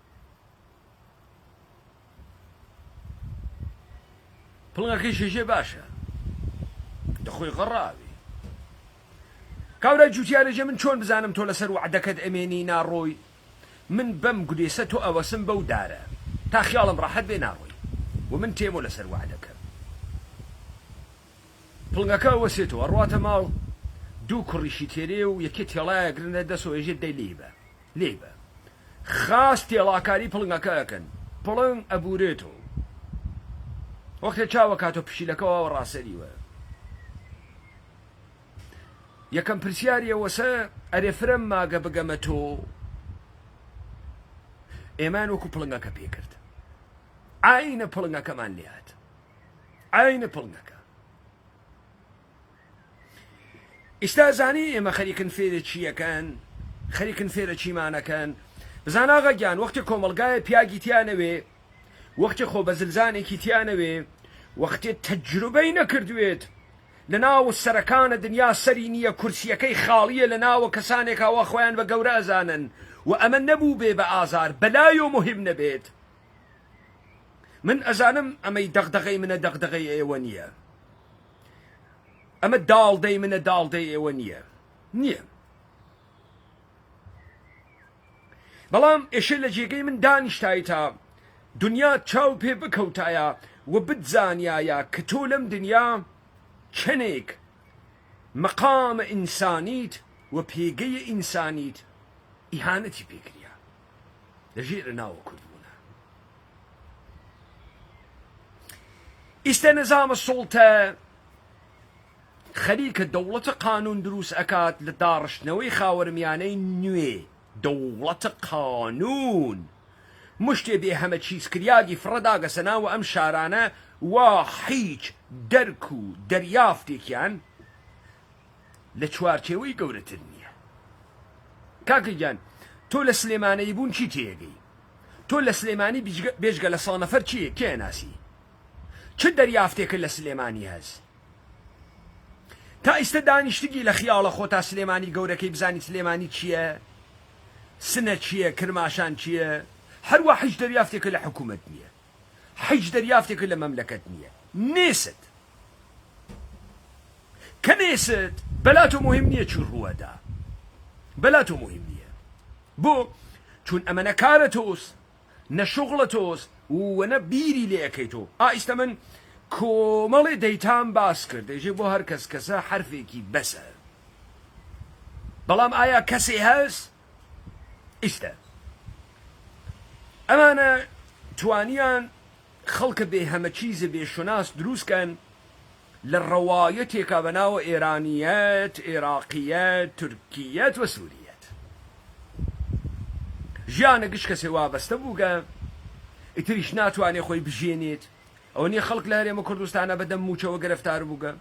پڵنگەکەی شێژێ باشە دەخۆی غەڕاوی. کاورای جووتیارەژێ من چۆن بزانم تۆ لەسەر وعدەکەت ئەمێنی ناڕۆی؟ من بەم گولێسە تۆ ئەوەسم بەو دارە تا خیاڵم ڕاحەت بێ ناڕۆی و من تێمۆ لەسەر وعدەکەم. پڵنگەکە وەسێتەوە ڕواتە ماڵ دوو کوڕیشی تێرێ و یەکێ تێڵایە گرنە دەسەوە ێژێ دەی لێبە خاست تێڵاکاری پڵنگەکە ئەکەن پڵنگ ئەبورێتەوە وەختێ چاوە کاتۆ پشیلەکەەوە ڕاستەریوە. یەکەم پرسیاریە وەسە ئەرێ فرەم ماگە بگەمە تۆ ئێمان وەکو پڵنگەکە پێکرد عینە پڵنگەکەمان لێهات عینە پڵنگەکە. ئێستا زانی ئێمە خەریکن فێرە چیەکەن خەریکن فێرە چیمانەکەن بزان ئاغا گیان وەختی کۆمەڵگایە پیاگی تیانەوێ وەختی خۆ بە زلزانێکی تیانەوێ وەختی تەجروبەی نەکردوێت لە ناو سەرەکانە دنیا سەری نییە کورسیەکەی خاڵیە لە ناوە کەسانێکاوە خۆیان بە گەورە ئەزانن و ئەمە نەبوو بێ بە ئازار بەلای و مهم نەبێت من ئەزانم ئەمەی دەغدغەی منە دەغدغەی ئێوە نییە ئەمە داڵدەی منە داڵدەی ئێوە نییە بەڵام ئێشە لە جێگەی من دانیشتایی تا دنیا چاو پێ بکەوتایە و بتزانایە کە تۆ لەم دنیا چەندێک مەقامە ئینسانیت و پێگەی ئینسانیت ئیهانەتی پێکریا لەژێرە ناوە کوردبوونە ئیستە نظامە سوڵتە خەریکە دەوڵەتە قانون دروست ئەکات لە داڕشتنەوەی خاوەرمیانەی نوێ دەوڵەتە قانون مشتێ بێ هەمە چیزکریاگی فڕەداگەسە ناوە ئەم شارانە وا هیچ دەرک و دەریافتێکیان لە چوارچێوەی گەورەتر نییە کاکەگیان تۆ لە سلێمانەی بوون چی تێگەی تۆ لە سلێمانی بێژگە لە سانەفەر چیە کێ ناسی چ دەریافتێکە لە سلێمانی هەز تا ئیستە دانیشتگی لە خیاڵە خۆ تا سلێمانی گەورەکەی بزانی سلێمانی چییە سنە چییە کرماشان چییە هەروە هیچ دەریافتێکە لە حکوومەت نییە هیچ دەریافتێکە لە مەملەکەت نییە نێست کە نێست بەلا تۆ مهم نییە چی ڕووەدا بەلا تۆ مهم نییە بۆ چون ئەمە نە کارە تۆس نە شوغڵە تۆس وەنە بیری لێ ئەەکەی تۆ ئیستە من کۆمەڵێ دەیتان باس کرد دەژێ بۆ هەر کەس کەسە حرفێکی بەسە بەڵام ئایا کەسێ هەست ئیستە ئەمانە توانیان خەڵکە بێ هەمە چیزە بێشوناس دروستکەن لە ڕەوایەتێکا بەناوە ئێرانیەت عێراقیەت تورکیەت و سووریەت ژیانە گشت کەسێ وابەستە بووگە ئیتریش ناتوانێ خۆی بژێنێت ئەوە نییە خەڵک لە هەرێمە کوردستانە بەدەم موچەوە گرفتار بووگە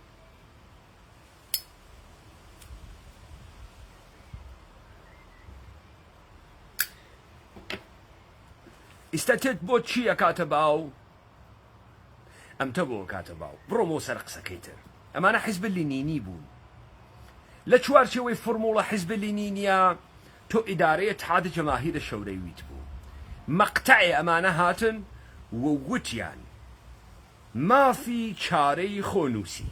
ئیستە تێت بۆ چییە کاتە باو ئەم تە بۆ کاتە باو بڕۆمەوە سەر قسەکەی تر ئەمانە حیزب لینینی بوون لە چوارچێوەی فۆرموڵە حیزب لینینیە تۆ ئیدارەی اتحاد جەماهیر شەورەیویت بوو مەقتەعێ ئەمانە هاتن و وتیان مافی چارەی خۆنووسی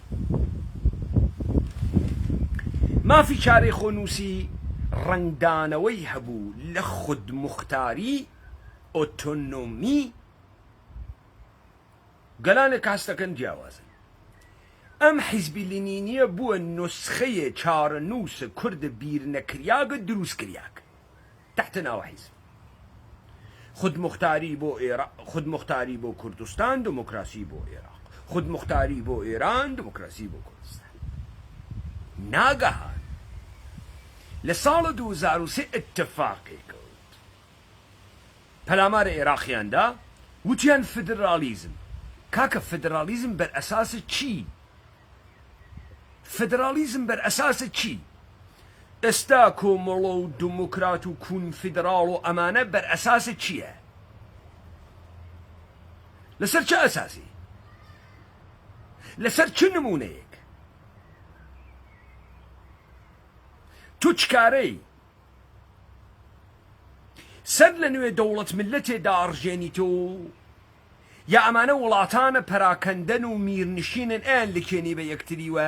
مافی چارەی خۆنووسی ڕنگدانەوەی هەبوو لە خودموختاری ئۆتۆنۆمی گەلانێک کاستەکەن جیاوازن ئەم حیزبی لینینیە بووە نسخەیە چارەنووسە کوردە بیر نەکریاگە دروستکریاک تحت ناو حیزب خودمختاری بۆ عێراق خودمختاری بۆ کوردستان دموکراسی بۆ عێراق خودمختاری بۆ ئێران دموکراسی بۆ کوردستان ناگەهان لە ساڵە 2003 اتفاقی کەوت پەلامارە عێراقیاندا وتیان فدرالیزم کاکە فدرالیزم بەر ئەساسە چی فدرالیزم بەر ئەساسە چی ئێستا کۆمەڵە و دموکرات و کونفیدراڵ و ئەمانە بەر ئەساسە چییە لەسەر چه ئەساسی لەسەر چ نمونەیەک تو چکارەی سەر لە نوێ دەوڵەت ملەتێدا ئەڕژێنیتۆ یا ئەمانە وڵاتانە پەراکەندەن و میرنشینن ئەیان لکێنی بە یەکتریوە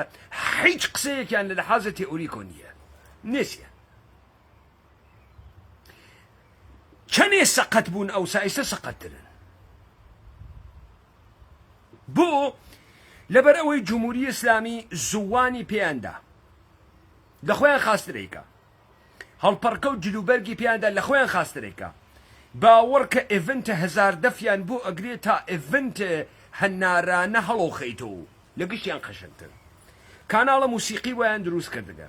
هیچ قسەیەکیان لە لەحاظە تێئۆریکۆ نییە نێسیە چەندێ سەقەت بوون ئەوسا ئێستا سەقەتترن بۆ لەبەر ئەوەی جمهوری ئیسلامی زووانی پێیاندا لە خۆیان خاسترێکە هەڵپەڕکە و جلوبەرگی پێیاندا لە خۆیان خاسترێکە باوەڕ کە ئێڤنتە هەزار دەفیان بۆ ئەگرێت تا ئێڤنتە هەنارانە هەڵۆخەیتەوە لە گشتیان قەشنگتر کاناڵە موسیقی ویان دروست کردگە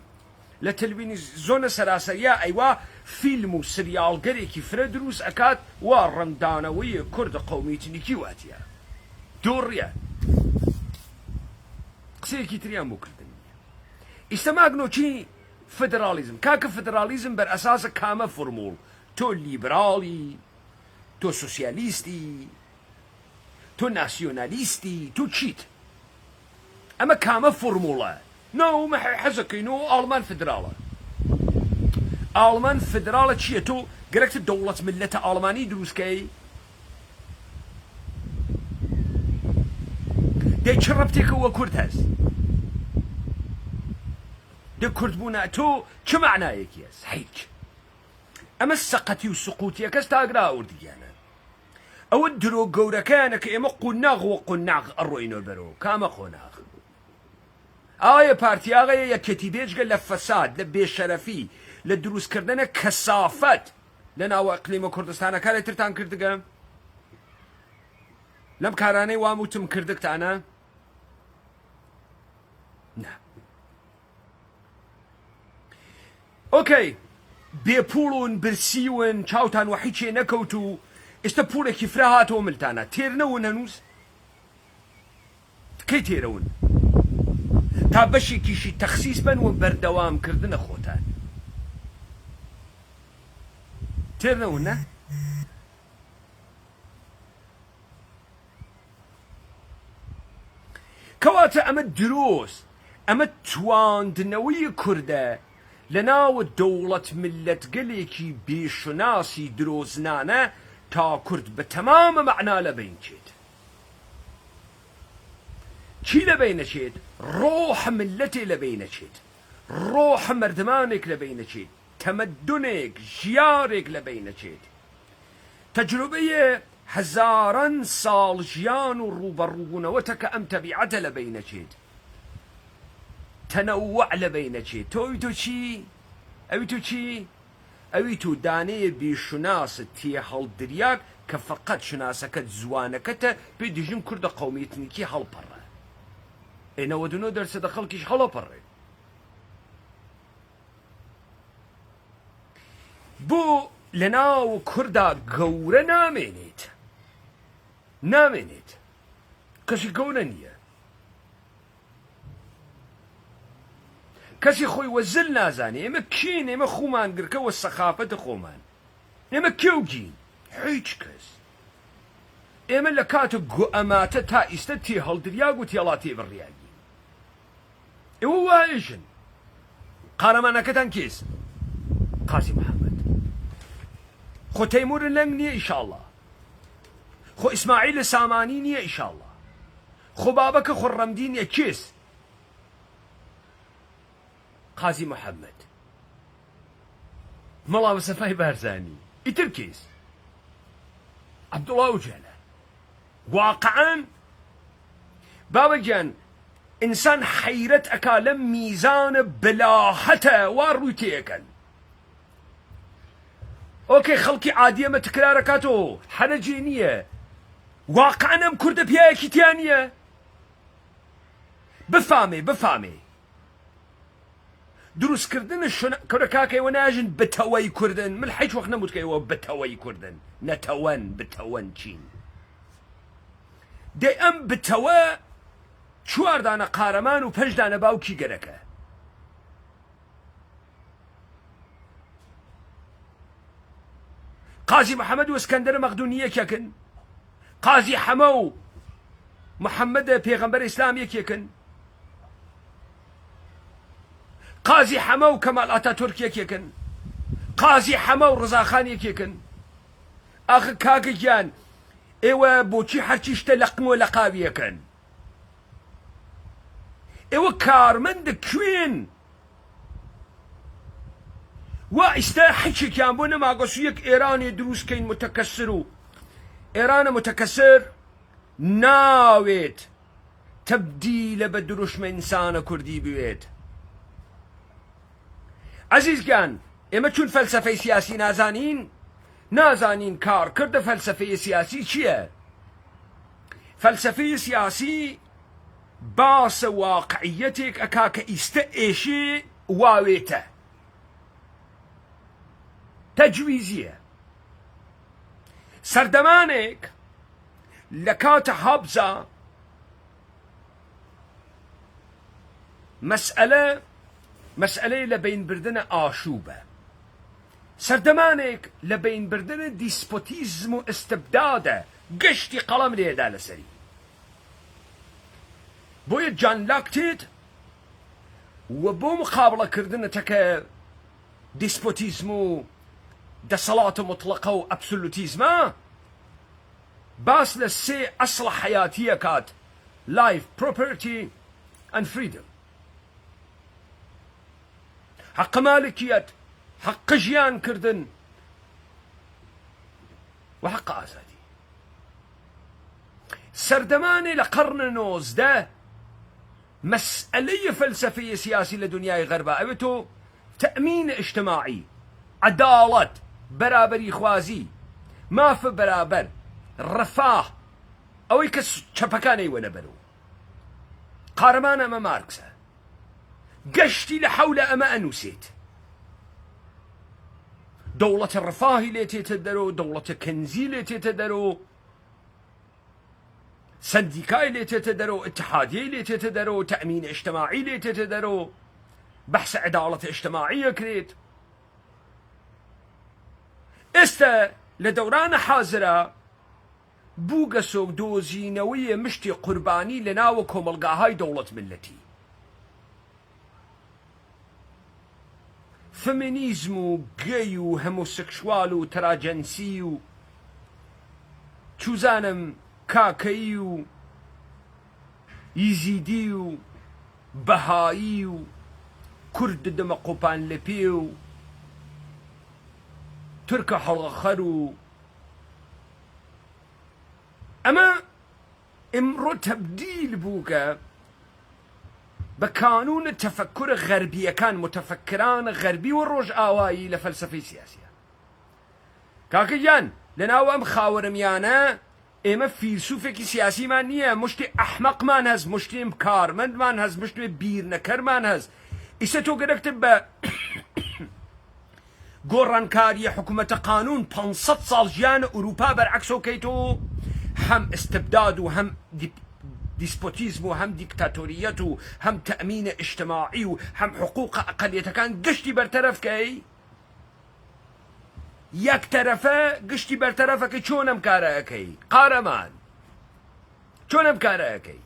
لە تەلڤیزیۆنە سەراسەریە ئەیوا فیلم و سریالگەرێکی فرە دروست ئەکات وا ڕەنگدانەوەی کورد قەومیتنیکی واتیە دۆڕیە قسەیەکی تریان بۆ کردن نییە ئیستە ماگنۆچی فدرالیزم کاکە فدرالیزم بەرئەساسە کامە فورموڵ تۆ لیبراڵی تۆ سوسیالیستی تۆ ناسیۆنالیستی تۆ چیت ئەمە کامە فورموڵە ناومە حەزەکەین و ئاڵمان فدراڵە ئاڵمان فدراڵە چییە تۆ گەرەکتە دەوڵەت ملەتە ئاڵمانی دروستکەی دەی چ ڕەبتێکەوە کورد هەست دە کوردبوونە تۆ چ معنایەکی هەست هیچ ئەمە سەقەتی و سقووتیە کەس تاگراوردیانە ئەوە درۆ گەورەکەیانە کە ئێمە قوناغ وە قوناغ ئەڕۆینەوە بەرەوە کامە قۆناغ ئایا پارتیاغەیە یەکێتی بێجگە لە فەساد لە بێشەرەفی لە دروستکردنە کەسافەت لە ناوە ئەقلیمە کوردستانە کارێک ترتان کردگە لەم کارانەی واموتم کردکتانە نا ئۆکەی بێپوڵون برسیون چاوتان وە هیچێ نەکەوت و ئێستا پوڵێکی فرا هاتەوە ملتانە تێرنەون هەنووس کەی تێرەون تا بەشێکیشی تەخسیس بن و بەردەوامکردنە خۆتان تێرنەون نە کەواتە ئەمە دروست ئەمە تواندنەوەی کوردە لە ناوە دەوڵەت ملەتگەلێکی بێشناسی درۆزنانە تا کورد بە تەمامە مەعنا لەبەینچێت چی لەبەینەچێت ڕۆح ملەتێ لەبەینەچێت ڕۆح مەردمانێک لەبەینەچێت تەمەدونێک ژیارێک لەبەینەچێت تەجروبەیە هەزاران ساڵ ژیان و ڕوبەڕووبوونەوەتە کە ئەم تەبیعەتە لەبەینەچێت تەنەوع لەبەینەچێت تۆی تۆ چی ئەوی تۆ چی ئەوی تو دانەیە بێشناست تێ هەڵدریاک کە فەقەت شناسەکەت زوانەکەتە پێی دژین کوردە قەومیەتنیکی هەڵپەڕە ئێنەوە دونۆ دەرسەدە خەڵکیش هەڵەپەڕێ بۆ لە ناو کووردا گەورە نامێنێت کەسی گەورە نییە کەسی خۆی وەزل نازانێ ئێمە کین ئێمە خۆمان گرکەوە سەخافەتە خۆمان ئێمە کێوگین هیچ کەس ئێمە لە کاتە گوئەماتە تا ئیستە تێ هەڵدریاگ و تێڵا تێبڕیاگی ئێوە وایژن قارەمانەکەتان کێس قاسی محەممەد خۆ تەیمورن لەنگ نییە ئیشاءڵڵا خۆ ئیسماعیل سامانی نییە ئیشاءڵڵا خۆ بابەکە خۆڕەمدی نییە کێس قازی محەممەد مەڵاوە سەفای بارزانی ئیتر کێس عەبدوڵڵا ئۆجالە واقعاً بابەگیان ئینسان حەیرەت ئەکا لەم میزانە بەلاهەتە وا ڕووی تێەکەن ئۆکەی خەڵکی عادی ئەمە تکرارەکاتەوە حەرەجێ نییە واقعاً ئەم کوردە پیاەکی تیان نییە بفامێ دروستکردن کەورە کاکەیەوە ناژن بتەوەی کوردن من هیچ وەخت نەموتکەیەوە بتەوەی کوردن بتەوەن چین دەی ئەم بتەوە چواردانە قارەمان و پەنجدانە باوکی گەرەکە قازی محەممەد و ئەسکەندەرە مەقدونی یەکێکن قازی حەمە و محەممەدە پێغەمبەر ئیسلام یەکێکن قازی حەمە و کەمال ئاتاتورک یەکێکن قازی حەمە و ڕزاخان یەکێکن ئاخر کاکەگیان ئێوە بۆچی هەرچی شتە لە قمۆ لە قاویەکەن ئێوە کارمەندە کوێن وا ئیستا حیچێکیان بۆ نەماگەس و یەک ئێرانی دروستکەین متەکەسر و ئێرانە متەکەسر ناوێت تەبدیلە بە دروشمە ئینسانە کوردی بوێت عزیزگان ئێمە چون فەلسەفەی سیاسی نازانین کارکردە فەلسەفەی سیاسی چییە فەلسەفەی سیاسی باسە واقعیەتێک ئەکا کە ئیستە ئێشێ واوێتە تەجویزیە سەردەمانێک لە کاتە مەسئلە مسألة لبين بردن آشوبة سردمانك لبين بردن ديسبوتيزم و استبداده قشتي قلم ليدا لسري بويا جان لاكتيت وبو مقابلة كردن تكا ديسبوتيزمو دا صلاة مطلقة و ابسولوتيزما باس لسي أصل حياتية كات life, property and freedom حق مالكية حق جيان كردن وحق آزادي سردماني لقرن نوز ده مسألة فلسفية سياسية لدنياي غربة أبتو تأمين اجتماعي عدالة برابري خوازي ما في برابر رفاه أو يكس شبكاني ونبرو قارمان أما ماركسا قشتي لحول أما أنوسيت دولة الرفاه اللي تتدرو دولة كنزي اللي تتدرو سنديكاي اللي تتدرو اتحادية اللي تتدرو تأمين اجتماعي اللي تتدرو بحث عدالة اجتماعية كريت استا لدوران حاضرة بوغسو دوزينوية مشتي قرباني لناوكم القاهاي دولة ملتي فيمينيزمو جيو هموسكشوالو تراجنسيو چوزانم كاكيو يزيديو بهايو كرد دمقوبان لبيو تركا حلغخرو أما امرو تبديل بوكا بقانون التفكر غربي كان متفكران غربي والروج آوائي لفلسفة سياسية كاكيان لناو ام خاورميانا اما فيلسوفك سياسي ما نية مشتي احمق ما نهز مشتي مكارمند ما نهز مشتي بير نكر ما نهز إساتو قدكتب با گۆڕانکاریە حکومەتە قانون 500 ساڵ ژیانە ئوروپا بەرعەکسۆ کەیتۆ هەم استبداد و هەم دیسپۆتیزم و هەم دیکتاتۆریەت و هەم تەأمینە ئیجتیماعی و هەم حقوق ئەقەلیەتەکان گشتی بەرتەرەفکەی یەک تەرەفە گشتی بەرتەرەفەکەی چۆن ئەم کارە ئەەکەی قارەمان چۆن ئەم کارە ئەەکەی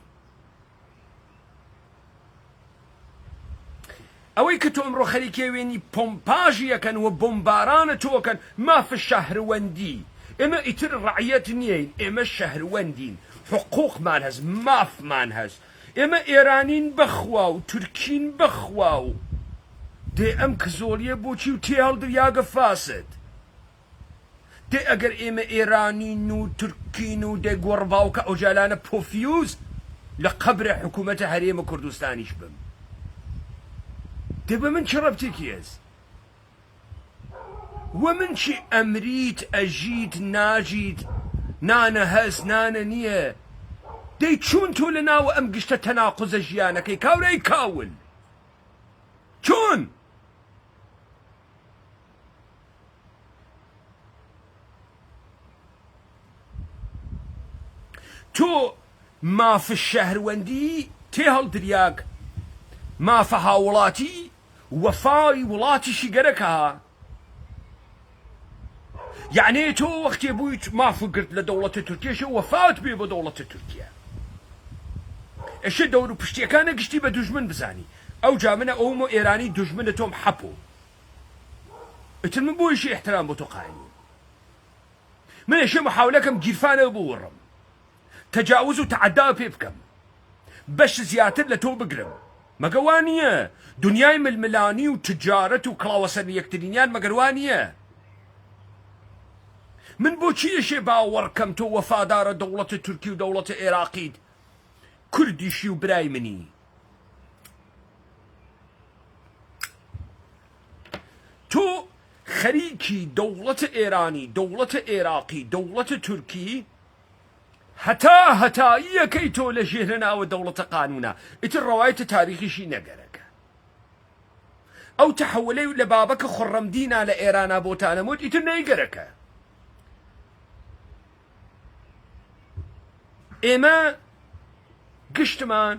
ئەوەی کە تۆ ئەمڕۆ خەریکێ وێنی پۆمپاژی یەکەن و بۆمبارانە تۆکەن مافە شەهروەندی ئێمە ئیتر ڕەعیەت نییەین ئێمە شەهروەندین حقوقمان هەست مافمان هەست ئێمە ئێرانین بەخوا و تورکین بەخوا و دێ ئەم کزۆلیە بۆچی و تێ هەڵدریاگە فاسد دێ ئەگەر ئێمە ئێرانین و تورکین و دێ گۆڕباوکە ئەوجالانە پۆفیوز لە قەبرە حکوومەتە هەرێمە کوردستانیش بم دەبە من چ ڕەبتێکی هەست ومن چی ئەمریت ئەژیت ناژیت نانە هەست نانە نییە دەی چۆن تۆ لە ناوە ئەم گشتە تەناقوزە ژیانەکەی کاورەی کاول چۆن تۆ مافە شەهروەندی تێ هەڵدریاک مافە هاوڵاتی وەفای وڵاتیشی گەرەکە یعنی تۆ وەختێ بوویت مافو گرت لە دەوڵەتە تورکیەشە وەفات بێ بۆ دەوڵەتە تورکیا ئەشە دەور و پشتیەکانە گشتی بە دوژمن بزانی ئەو جا منە ئەوم و ئێرانی دوژمنە تۆم حەپۆ ئتر من بۆیشی احترام بۆ تۆ قایمم من ئەشێ محاولەکەم گیرفانە بوەڕم تەجاوز و تەعەدا پێ بکەم بەش زیاتر لە تۆ بگرم مەگە وا نییە دنیای ململانی و تجارەت و کڵاوە سەر یەکترینیان مەگەر وا نییە من بۆچی ئەشێ باوەڕکەم تۆ وەفادارە دەوڵەتە تورکی و دەوڵەتە عێراقیت کوردیشی و برای منی تۆ خەریکی دەوڵەتە ئێرانی دەوڵەتە عێراقی دەوڵەتە تورکی هەتاییەکەی تۆ لە ژێرە ناوە دەوڵەتە قانونە ئیتر ڕەوایەتە تاریخیشی نەگەرەکە ئەو تەحەولەی لە بابەکە خوڕەمدینە لە ئێرانە بۆتانەموت ئیتر نەیگەرەکە ئێمە گشتمان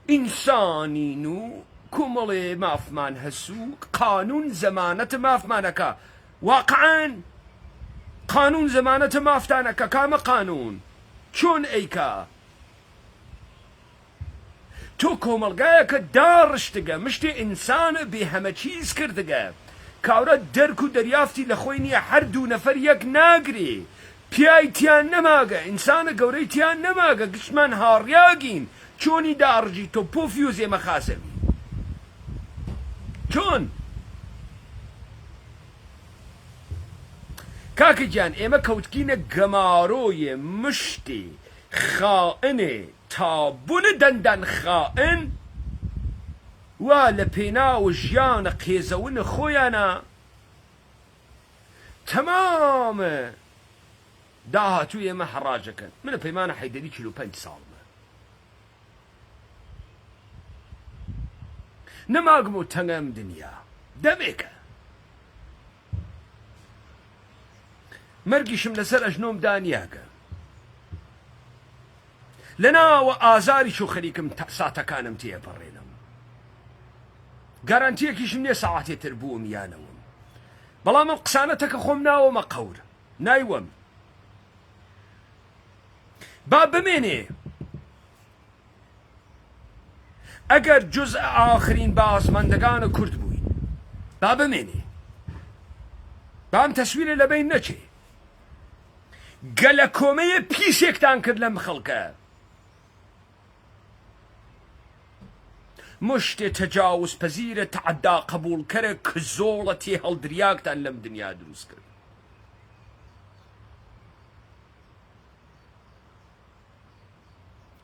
ئینسانین و كومڵێ مافمان هەسوو قانون زەمانەتە مافمانەکە واقعان قانون زەمانەتە مافتانەکە کامە قانون چۆن ئەیکا تۆ کۆمەلگایەکە داڕشتگە مشتێ ئینسانە بێ هەمە چیز کردگە کاورە دەرک و دەریافتی لە خۆی نییە هەردوو نەفەر یەک ناگرێ پیای تیان نەماگە ئینسانە گەورەی تیان نەماگە گشتمان هاڕیاگین چۆنی داڕژی تۆ پۆفی و زێمە خاسەوی چۆن کاکە گیان ئێمە کەوتکینە گەمارۆیە مشتێ خائنێ تابوونە دەندان خائن وا لە پێناوە ژیانە قێزەونە خۆیانە تەمامە داهاتوو ئێمە هەڕاجەکەن منە پەیمانە حەیدەری 45 ساڵمە نەماگم و تەنگەم دنیا دەمێکە مەرگیشم لەسەر ئەژنۆم دانیاگە لەناوە ئازاری شو خەریکم ساتەکانم تێپەڕێنم گارانتیەکیشم نییە سەعاتێتر بووم یانەوەم بەڵام ئەم قسانەتەکە خۆم ناوەمە قەور نایوەم با بمێنێ ئەگەر جزء ئاخرین بازمەندەگانە کورد بووین با بمێنێ بام تەسویرە لەبین نەچێ گەلە کۆمەیە پیسێکتان کرد لەم خەڵکە مشتێ تەجاوز پەزیرە تەعەدا قبوڵکەرە کە زۆڵە تێ هەڵدریاکتان لەم دنیا دروست کرد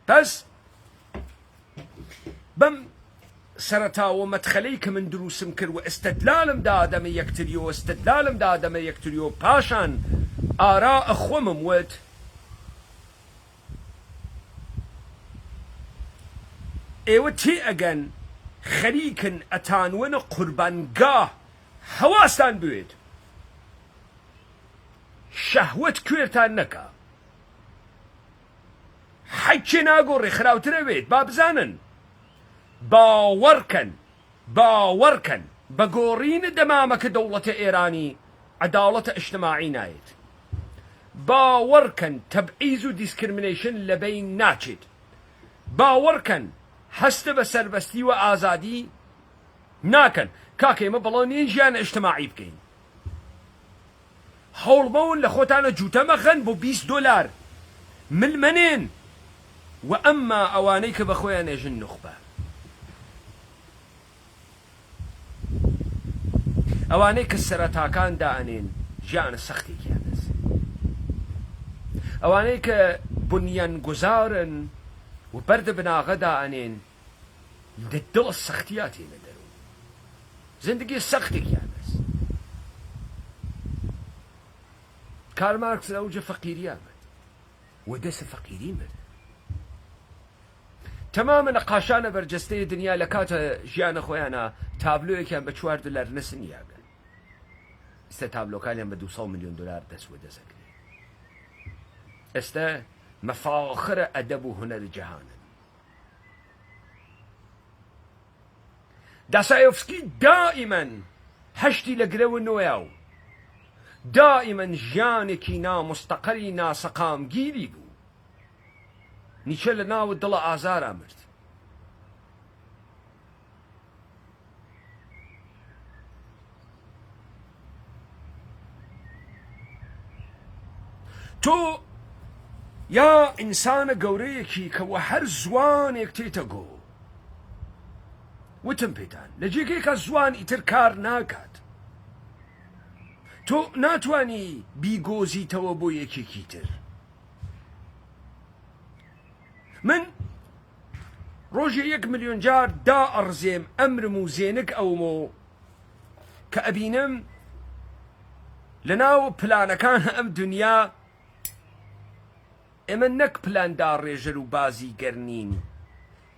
پس بەم سەرەتاوە مەدخەلەی کە من دروستم کرد و ئەستەدلالم دادەمە یەکتریۆ ئەستەدلالم دادەمە یەکتریۆ پاشان ئارا ئەخۆمم وت ئێوە تێ ئەگەن خەریکن ئەتانوەنە قوربانگاه هەواستان بوێت شەهوەت کوێرتان نەکا حەیچێ ناگۆڕێ خراوترە بێت با بزانن باوەڕکەن بە گۆڕینە دەمامەکە دەوڵەتە ئێرانی عەداڵەتە ئیجتیماعی نایێت باوەڕکەن تەبعیز و دیسکرمینەیشن لەبین ناچێت باوەڕکەن هەستە بە سەربەستی و ئازادی ناکەن کاکە ئێمە بەڵێنین ژیانە ئیجتیماعی بکەین هەوڵبەون لە خۆتانە جوتە مەخەن بۆ 20 دۆلار ملمەنێن و ئەمما ئەوانەی کە بەخۆیان ئێژن نوخبە ئەوانەی کە سەرەتاکان دائەنێن ژیانە سەختێکیان هەست ئەوانەی کە بنیان گوزارن و بەردە بناغە دائەنێن دڵ سەختیاتی لە دەرون زندگی سەختێکیان هەست کارل مارکس لە ئەوجە فەقیریان مرد و دەستە فەقیری مرد تەمامە نەقاشانە بەرجەستەی دنیا لە کاتە ژیانە خۆیانە تابلۆیەکیان بە 4 دلار نەسنیاگەن ئێستا تابلۆکانیان بە 200 میلیۆن دلار دەسوەدەسەکرێ ئێستا مەفاخرە ئەدەب و هونەر جەهانن داسایۆفسکی دائیمەن هەشتی لە گرەوە نۆیاو دائیمەن ژیانێکی نامستەقەری ناسەقامگیری بوو نیچە لە ناوە دڵە ئازارا مرد تۆ یا ئینسانە گەورەیەکی کەوە هەر زوانێک تێتە گۆ وتم پێتان لە جێگەیەکە زوان ئیتر کار ناکات تۆ ناتوانی بیگۆزیتەوە بۆ یەکێکی تر من ڕۆژێ 1 ملیۆن جار دائەڕزێم ئەمرم و زێنک ئەومۆ کە ئەبینم لە ناو پلانەکان ئەم دنیا ئێمە نەک پلاندا ڕێژەر و بازی گەرنین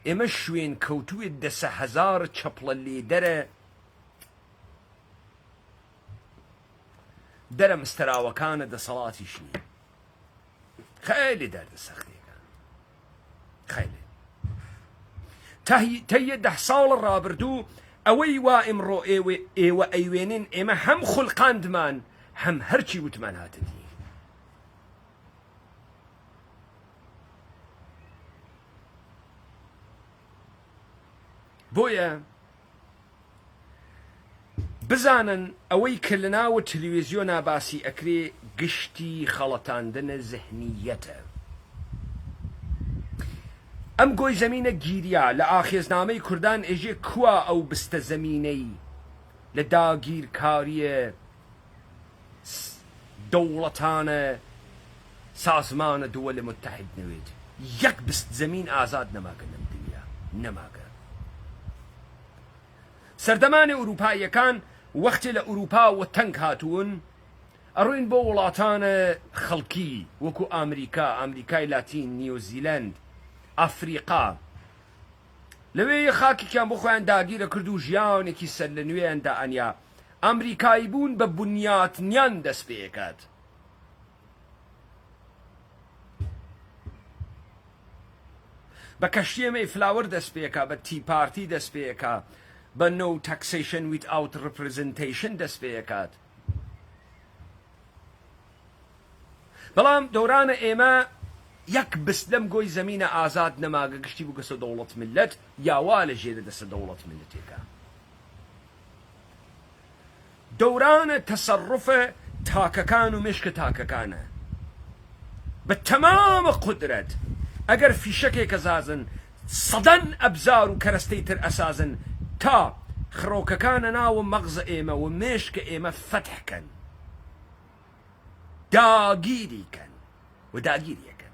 ئێمە شوێن کەوتوێت دەسە هەزار چەپڵە لێدەرە دەرە مستەراوەکانە دەسەڵاتیش نییە خەیلی دەردە سەختێکە خەیلی تهي 10 ساڵ ڕابردوو ئەوەی وا ئێمڕۆ ئێوە ئەیوێنین ئێمە هەم خوڵقاندمان هەم هەرچی وتمان هاتنی. بۆیە بزانن ئەوەی کە لە ناوە تەلەڤیزیۆنا باسی ئەکرێ گشتی خەڵەتاندنە زەهنیەتە. ئەم گۆی زەمینە گیریا لە ئاخێزنامەی کوردان ئێژێ کوا ئەو بستە زەمینەی لە داگیرکاریە دەوڵەتانە سازمانە دووەلە متحید نەوێت. یەک بست زەمین ئازاد نەماکە لەم دنیا نەماکە. سەردەمانی ئوروپاییەکان وەختێ لە ئوروپاوە تەنگ هاتوون ئەڕۆین بۆ وڵاتانە خەڵکی وەکو ئامریکا، ئەمریکای لاتین، نیوزیلەند، ئەفریقا. لەوێ خاکێکیان بۆ خۆیان داگیرە کرد و ژیانێکی سەر لە نوێیاندا ئەنیا ئەمریکایی بوون بە بنیاتنیان دەست پێکات. بە کەشتیە مەیفلاوەر دەست پێکا، بە تی پارتی دەست پێکا، بە no taxation without representation دەست پێکات. بەڵام دەورانە ئێمە یەک بست لەم گۆی زەمینە ئازاد نەماگە گشتی بوو گەسە دەوڵەت ملت یاوا لە ژێرە دەسە دەوڵەت ملتێکە. دەورانە تەسەڕفە تاکەکان و مشکە تاکەکانە بە تەمامە قودرەت. ئەگەر فیشەکێک ئەزازن سەدەن ئەبزار و کەرەستەی تر ئەسازن تا خڕۆکەکانە ناوە مەغزە ئێمە و مێشکە ئێمە فەتحکەن، داگیریکەن و داگیریەکەن.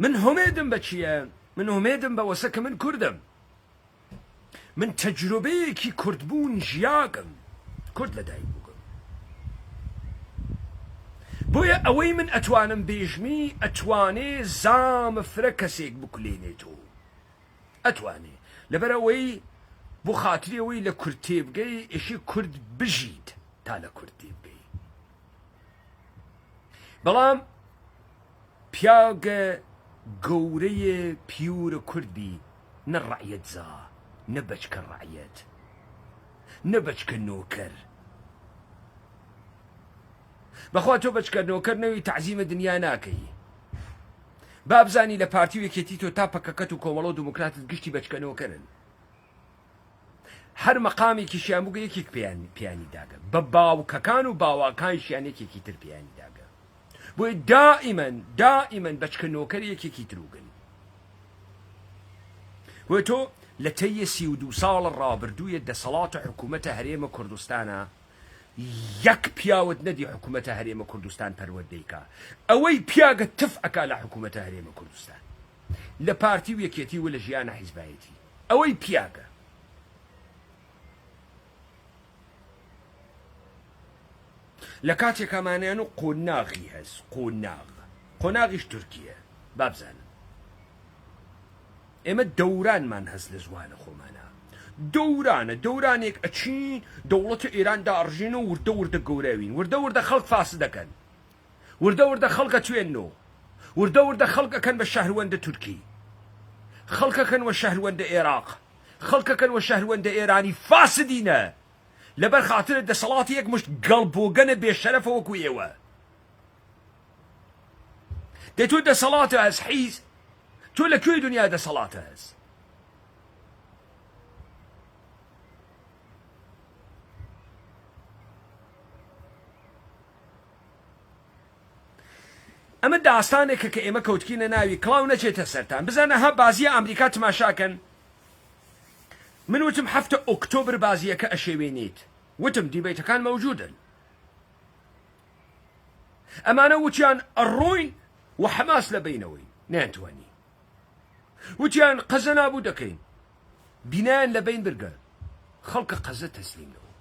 من هەمێدم بە چییە؟ من هەمێدم بە وەسە کە من کوردم. من تەجروبەیەکی کوردبوون ژیاکم، کورد لەدایک بووم. بۆیە ئەوەی من ئەتوانم بێژمی ئەتوانێ زامفرە کەسێک بکولێنێتەوە، ئەتوانێ لەبەرەوەی بۆ خاتریەوەی لە کورد تێبگەی ئێشی کورد بژیت تا لە کورد تێبگەی. بەڵام پیاگە گەورەیە پیورە کوردی نە ڕعیەت زا، نە بەچکە ڕعیەت، نە بەچکە نۆکەر. بەخوا تۆ بەچکردنەوەکە نەوەی تەعزیمە دنیا ناکەی. با بزانی لە پارتی وێکێتی تۆ تا پەکەکەت و کۆمەڵە و دموکراتت گشتی بەچکەنەوەکەرن. هەر مەقامێکیشیان بووگە یەکێک پیانی داگە، بە باوکەکان و باواکانشیان یەکێکی تر پیانی داگە. بۆیە دائیمەن بەچکەنەوەکەر یەکێکی تروگن. بۆیە تۆ لە تەیە 32 ساڵە ڕابردوویە دەسەڵاتە حکوومەتە هەرێمە کوردستانە یەک پیاوت نەدی حکوومەتە هەرێمە کوردستان پەروەردەیکا. ئەوەی پیاگە تف ئەکا لە حکوومەتە هەرێمە کوردستان لە پارتی و یەکێتی و لە ژیانە حیزبایەتی. ئەوەی پیاگە. لە کاتێکامانیان و قۆناغی هەست، قۆناغیش تورکیە. بابزانن ئێمە دەورانمان هەست لە زوانە خۆمانە. دەورانێک ئەچین دەوڵەتە ئێران داڕژین و وردە گەورەوین، وردە خەڵک فاس دەکەن، وردە خەڵکە توێنەوە، وردە خەڵکەکەن بە شەهروەندە تورکی، خەڵکەکەن وە شەهروەندە عێراق، خەڵکەکەن وە شەهروەندە ئێرانی فاسدینە لەبەر خاترە دەسەڵاتی یەک مشت گەڵبۆگەنە بێشەرەفە وەکو ئێوە. دەی تۆ دەسەڵاتە هەست حیز، تۆ لەکوێی دنیا دەسەڵاتە هەست؟ ئەمە داستانێکە کە ئێمە کەوتکینە ناوی کڵاو نەچێتە سەرتان. بزانە ها بازیە ئەمریکا تماشاکەن. من وتم 7 ئۆکتۆبر بازیەکە ئەشێوێنیت، وتم دیبەیتەکان مەوجودن. ئەمانە وتیان ئەڕۆین و حەماس لە بینەوەی نەیانتوانی، وتیان قەزە نابوو دەکەین، بینایان لە بین برگە، خەڵکە قەزە تەسلیمەوە.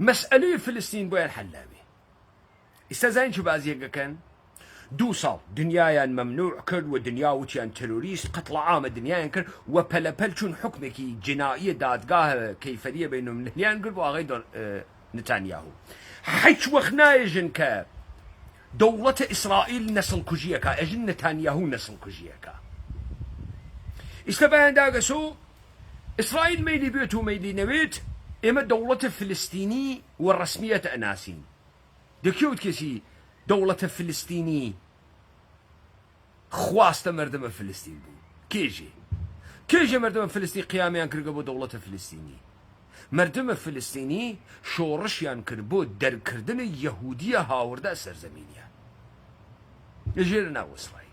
مەسئلەی فلستین بۆیان حەلاوێ. ئێستا زانین چ بازیەکەکەن؟ 2 ساڵ دنیایان مەمنوع کرد و دنیا وتیان تەروریست، قەتڵ عامە دنیایان کرد و پەلەپەل چوون حکمێکی جنایی دادگاه کەیفەریە بینالمللیان کرد بۆ ئاغای نتانیاهو. هیچ وەخت نایژن کە دولة إسرائيل نسل كجيكا أجن نتانياهو نسل كجيكا استبان داقسو إسرائيل ميلي بيوتو ميلي نبيت إما دولة فلسطيني والرسمية أناسين دكيوت كسي دولة فلسطيني خواست مردم فلسطين بو كيجي مردم فلسطين قياميان كرقبو دولة فلسطيني مردم فلسطيني شورشيان كربو در كردن يهودية هاوردا سرزمينيا يجيرنا وإسرائيل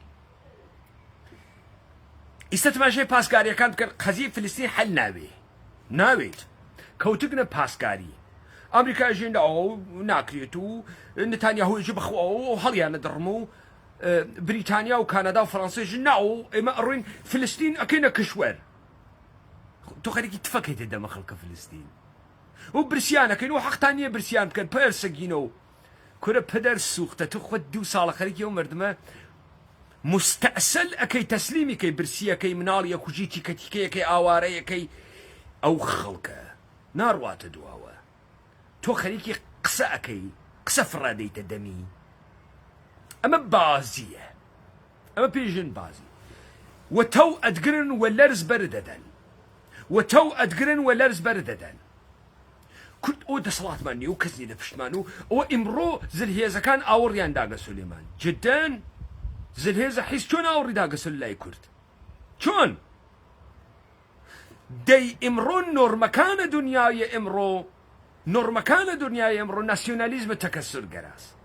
استتماشي باسكاريا كانت قضية فلسطين حل ناويت كوتقنا باسكاري أمريكا جينا أو ناكريتو نتانياهو يجي بخو أو هليانا درمو بريطانيا وكندا وفرنسا جناو إما أروين فلسطين أكينا كشوار تو خليك تفكيت الدم خلق فلسطين وبرسيانا كاين حق تانية برسيان كان بيرسجينو كره بدر السوق تاخد دو صالة خليك يوم مردمه مستأصل أكي تسليمي كي برسيا كي مناليا كوجيتي كتيكي كي آواريا كي أو خلقه نار واتدواوا تو خليكي قسا أكي قسا فراديت دمي أما بازية أما بيجن بازي وتو أدقرن ولرز برددن وتو أدقرن ولرز برددن كنت أود صلاة ماني وكزني لفشمانو وإمرو زلهيزا كان أوريان داغا سليمان جدا زلهيزا حيث شون أوري داغا سلاي كرت شون دي إمرو نور مكان دنياي إمرو نور مكان دنياي إمرو ناسيوناليزم تكسر قراس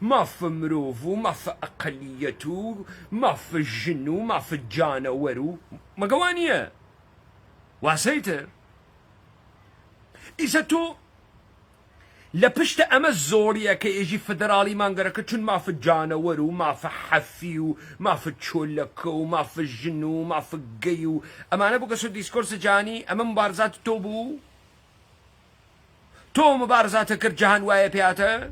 ما في مروفو ما في أقليتو ما في الجنو ما في الجانورو ما قوانية واسيتر إذا تو لبشت أما الزوريا كي يجي فدرالي مانغرك چون ما في الجانورو ما في حفيو ما في تشولكو ما في الجنو ما في الجيو أما أنا بقى سو ديسكورس جاني أما مبارزات توبو تو مبارزات كرجهان وايا بياتا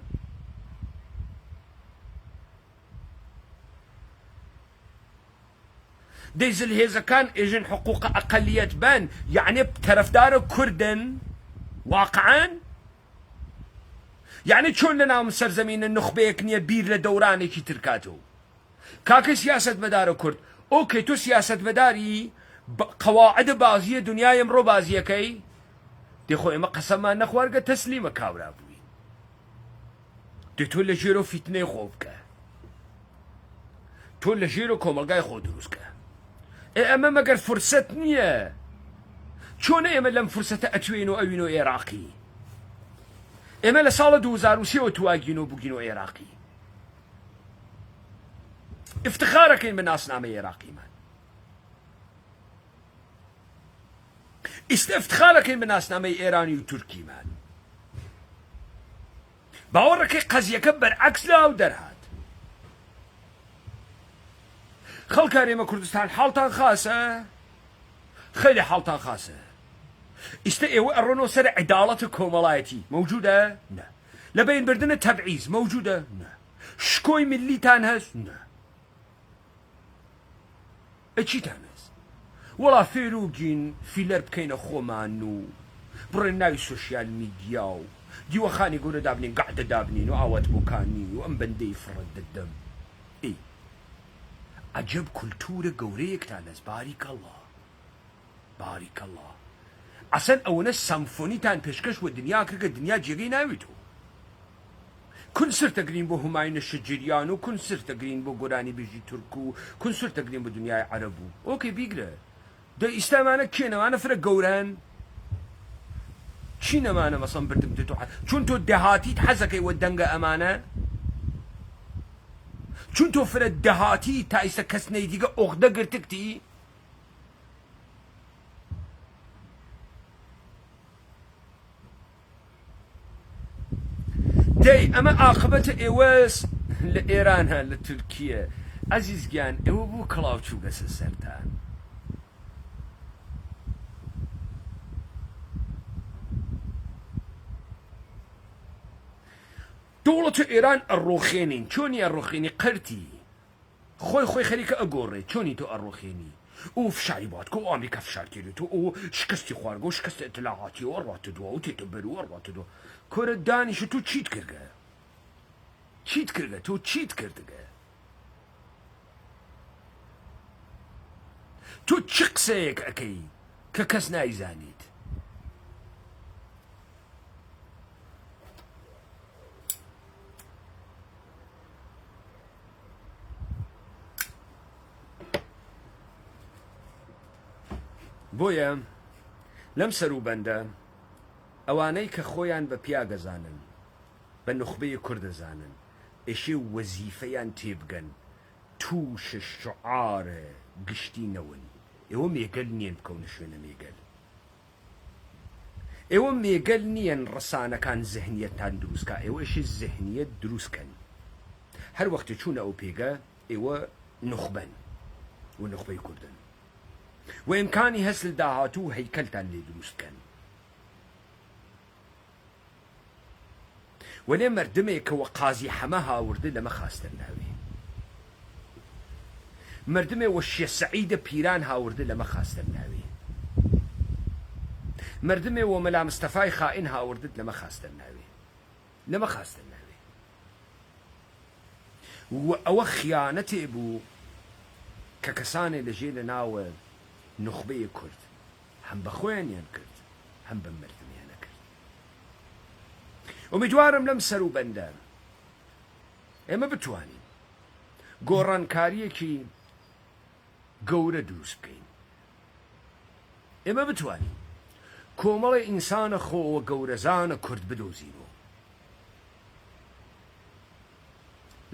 ديزل هيزا كان إجن حقوق أقليات بان يعني بطرفدار كردن واقعا يعني شون لنا من سرزمين النخبة كنية بير لدوراني كي تركاتو كاكي سياسة مدار كرد اوكي تو سياسة مداري قواعد بازية دنيا يمرو بازية كي دي خو اما قسما نخوارقة تسليم كاورا بوي دي تو لجيرو فتنة خوفك تو لجيرو كوملقاي خو دروسك اما مقر فرصة نية شون اما لم فرصة اتوينو اوينو عراقي اما لسال 2003 تواجينو بوجينو عراقي افتخارك من ناس نامي عراقي مان افتخارك من ناس نامي ايراني وتركي مان باورك قز يكبر عكس لا ودرهات خلق ما كردستان حالتان خاصة خيلي حالتان خاصة استقوا الرونو سر عدالة كومالايتي موجودة؟ لا. لبين بردنا تبعيز موجودة؟ لا. شكوي ملي تانهز؟ لا. اتشي تانهز؟ ولا فيروجين في لرب كينا خومانو برناي سوشيال ميدياو ديو خاني يقولوا دابنين قاعدة دابنين وعوات بوكاني وام بندي فرد الدم اي عجب كولتورة قوريك تانهز بارك الله بارك الله عسن أونا سامفوني تان بيشكش والدنيا كرقة الدنيا جيغي ناويتو كن سر تقرين بو هماين الشجريانو كن سر تقرين بو قراني بيجي تركو كن سر تقرين بو دنيا عربو اوكي بيقرأ دا استامانا كينا مانا فرق قوران چينا مانا مصان بردم تتو چون تو دهاتي تحزكي ودنگا امانا چون تو فرق دهاتي تايسا كسني ديگا اغدا قرتكتي دي اما عاقبة ايواس لإيران ها لتركيا عزيز جان ايوا بو كلاوتشو قس السرطان دولة ايران الروخينين شوني الروخيني قرتي خوي خليك اقوري شوني تو الروخيني وفي شعيباتكو وامريكا في شاركيرتو وشكستي خوارقو وشكستي اطلاعاتي ورواتدو وتيتبرو ورواتدو كورة داني شتو تشيت كرقا چیت کردە تۆ چیت کردگە تۆ چ قسەیەک ئەەکەی کە کەس نایزانیت بۆیە لەم سەروبەندە ئەوانەی کە خۆیان بە پیاگەزانن بە نوخبەی کوردەزانن ئێشێ وەزیفەیان تێبگەن تووشە شعارە گشتی نەون ئێوە مێگەل نییەن بکەونە شوێنە مێگەل ئێوە مێگەل نییەن ڕسانەکان زەهنیەتان دروستکە ئێوە ئێشێ زەهنیەت دروستکەن هەر وەختە چوونە ئەو پێگە ئێوە نوخبەن و نوخبەی کوردن و ئیمکانی هەسل داهاتوو هەیکەلتان لێ دروستکەن وەلێ مردمێکەوە قازی هەمە هاوردە لەمە خاستە ناوێ مردمێ وە شێ سەعیدە پیران هاوردە لەمە خاستە ناوێ مردمێ وە مەلا مستەفای خائین هاوردت لەمە خاستە ناوێ لەمە خاستە ناوێ و ئەوە خیانەتێ بوو کە کەسانێ لەژێ لە ناوە نوخبەی کورد هەم بە خۆیانیان کرد هەم بە مردمیانە کرد ئومیدوارم لەم سەروبەندە ئێمە بتوانین گۆڕانکاریەکی گەورە دروست بکەین ئێمە بتوانین کۆمەڵی ئینسانە خۆوە گەورەزانە کورد بدۆزینەوە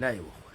لایەوە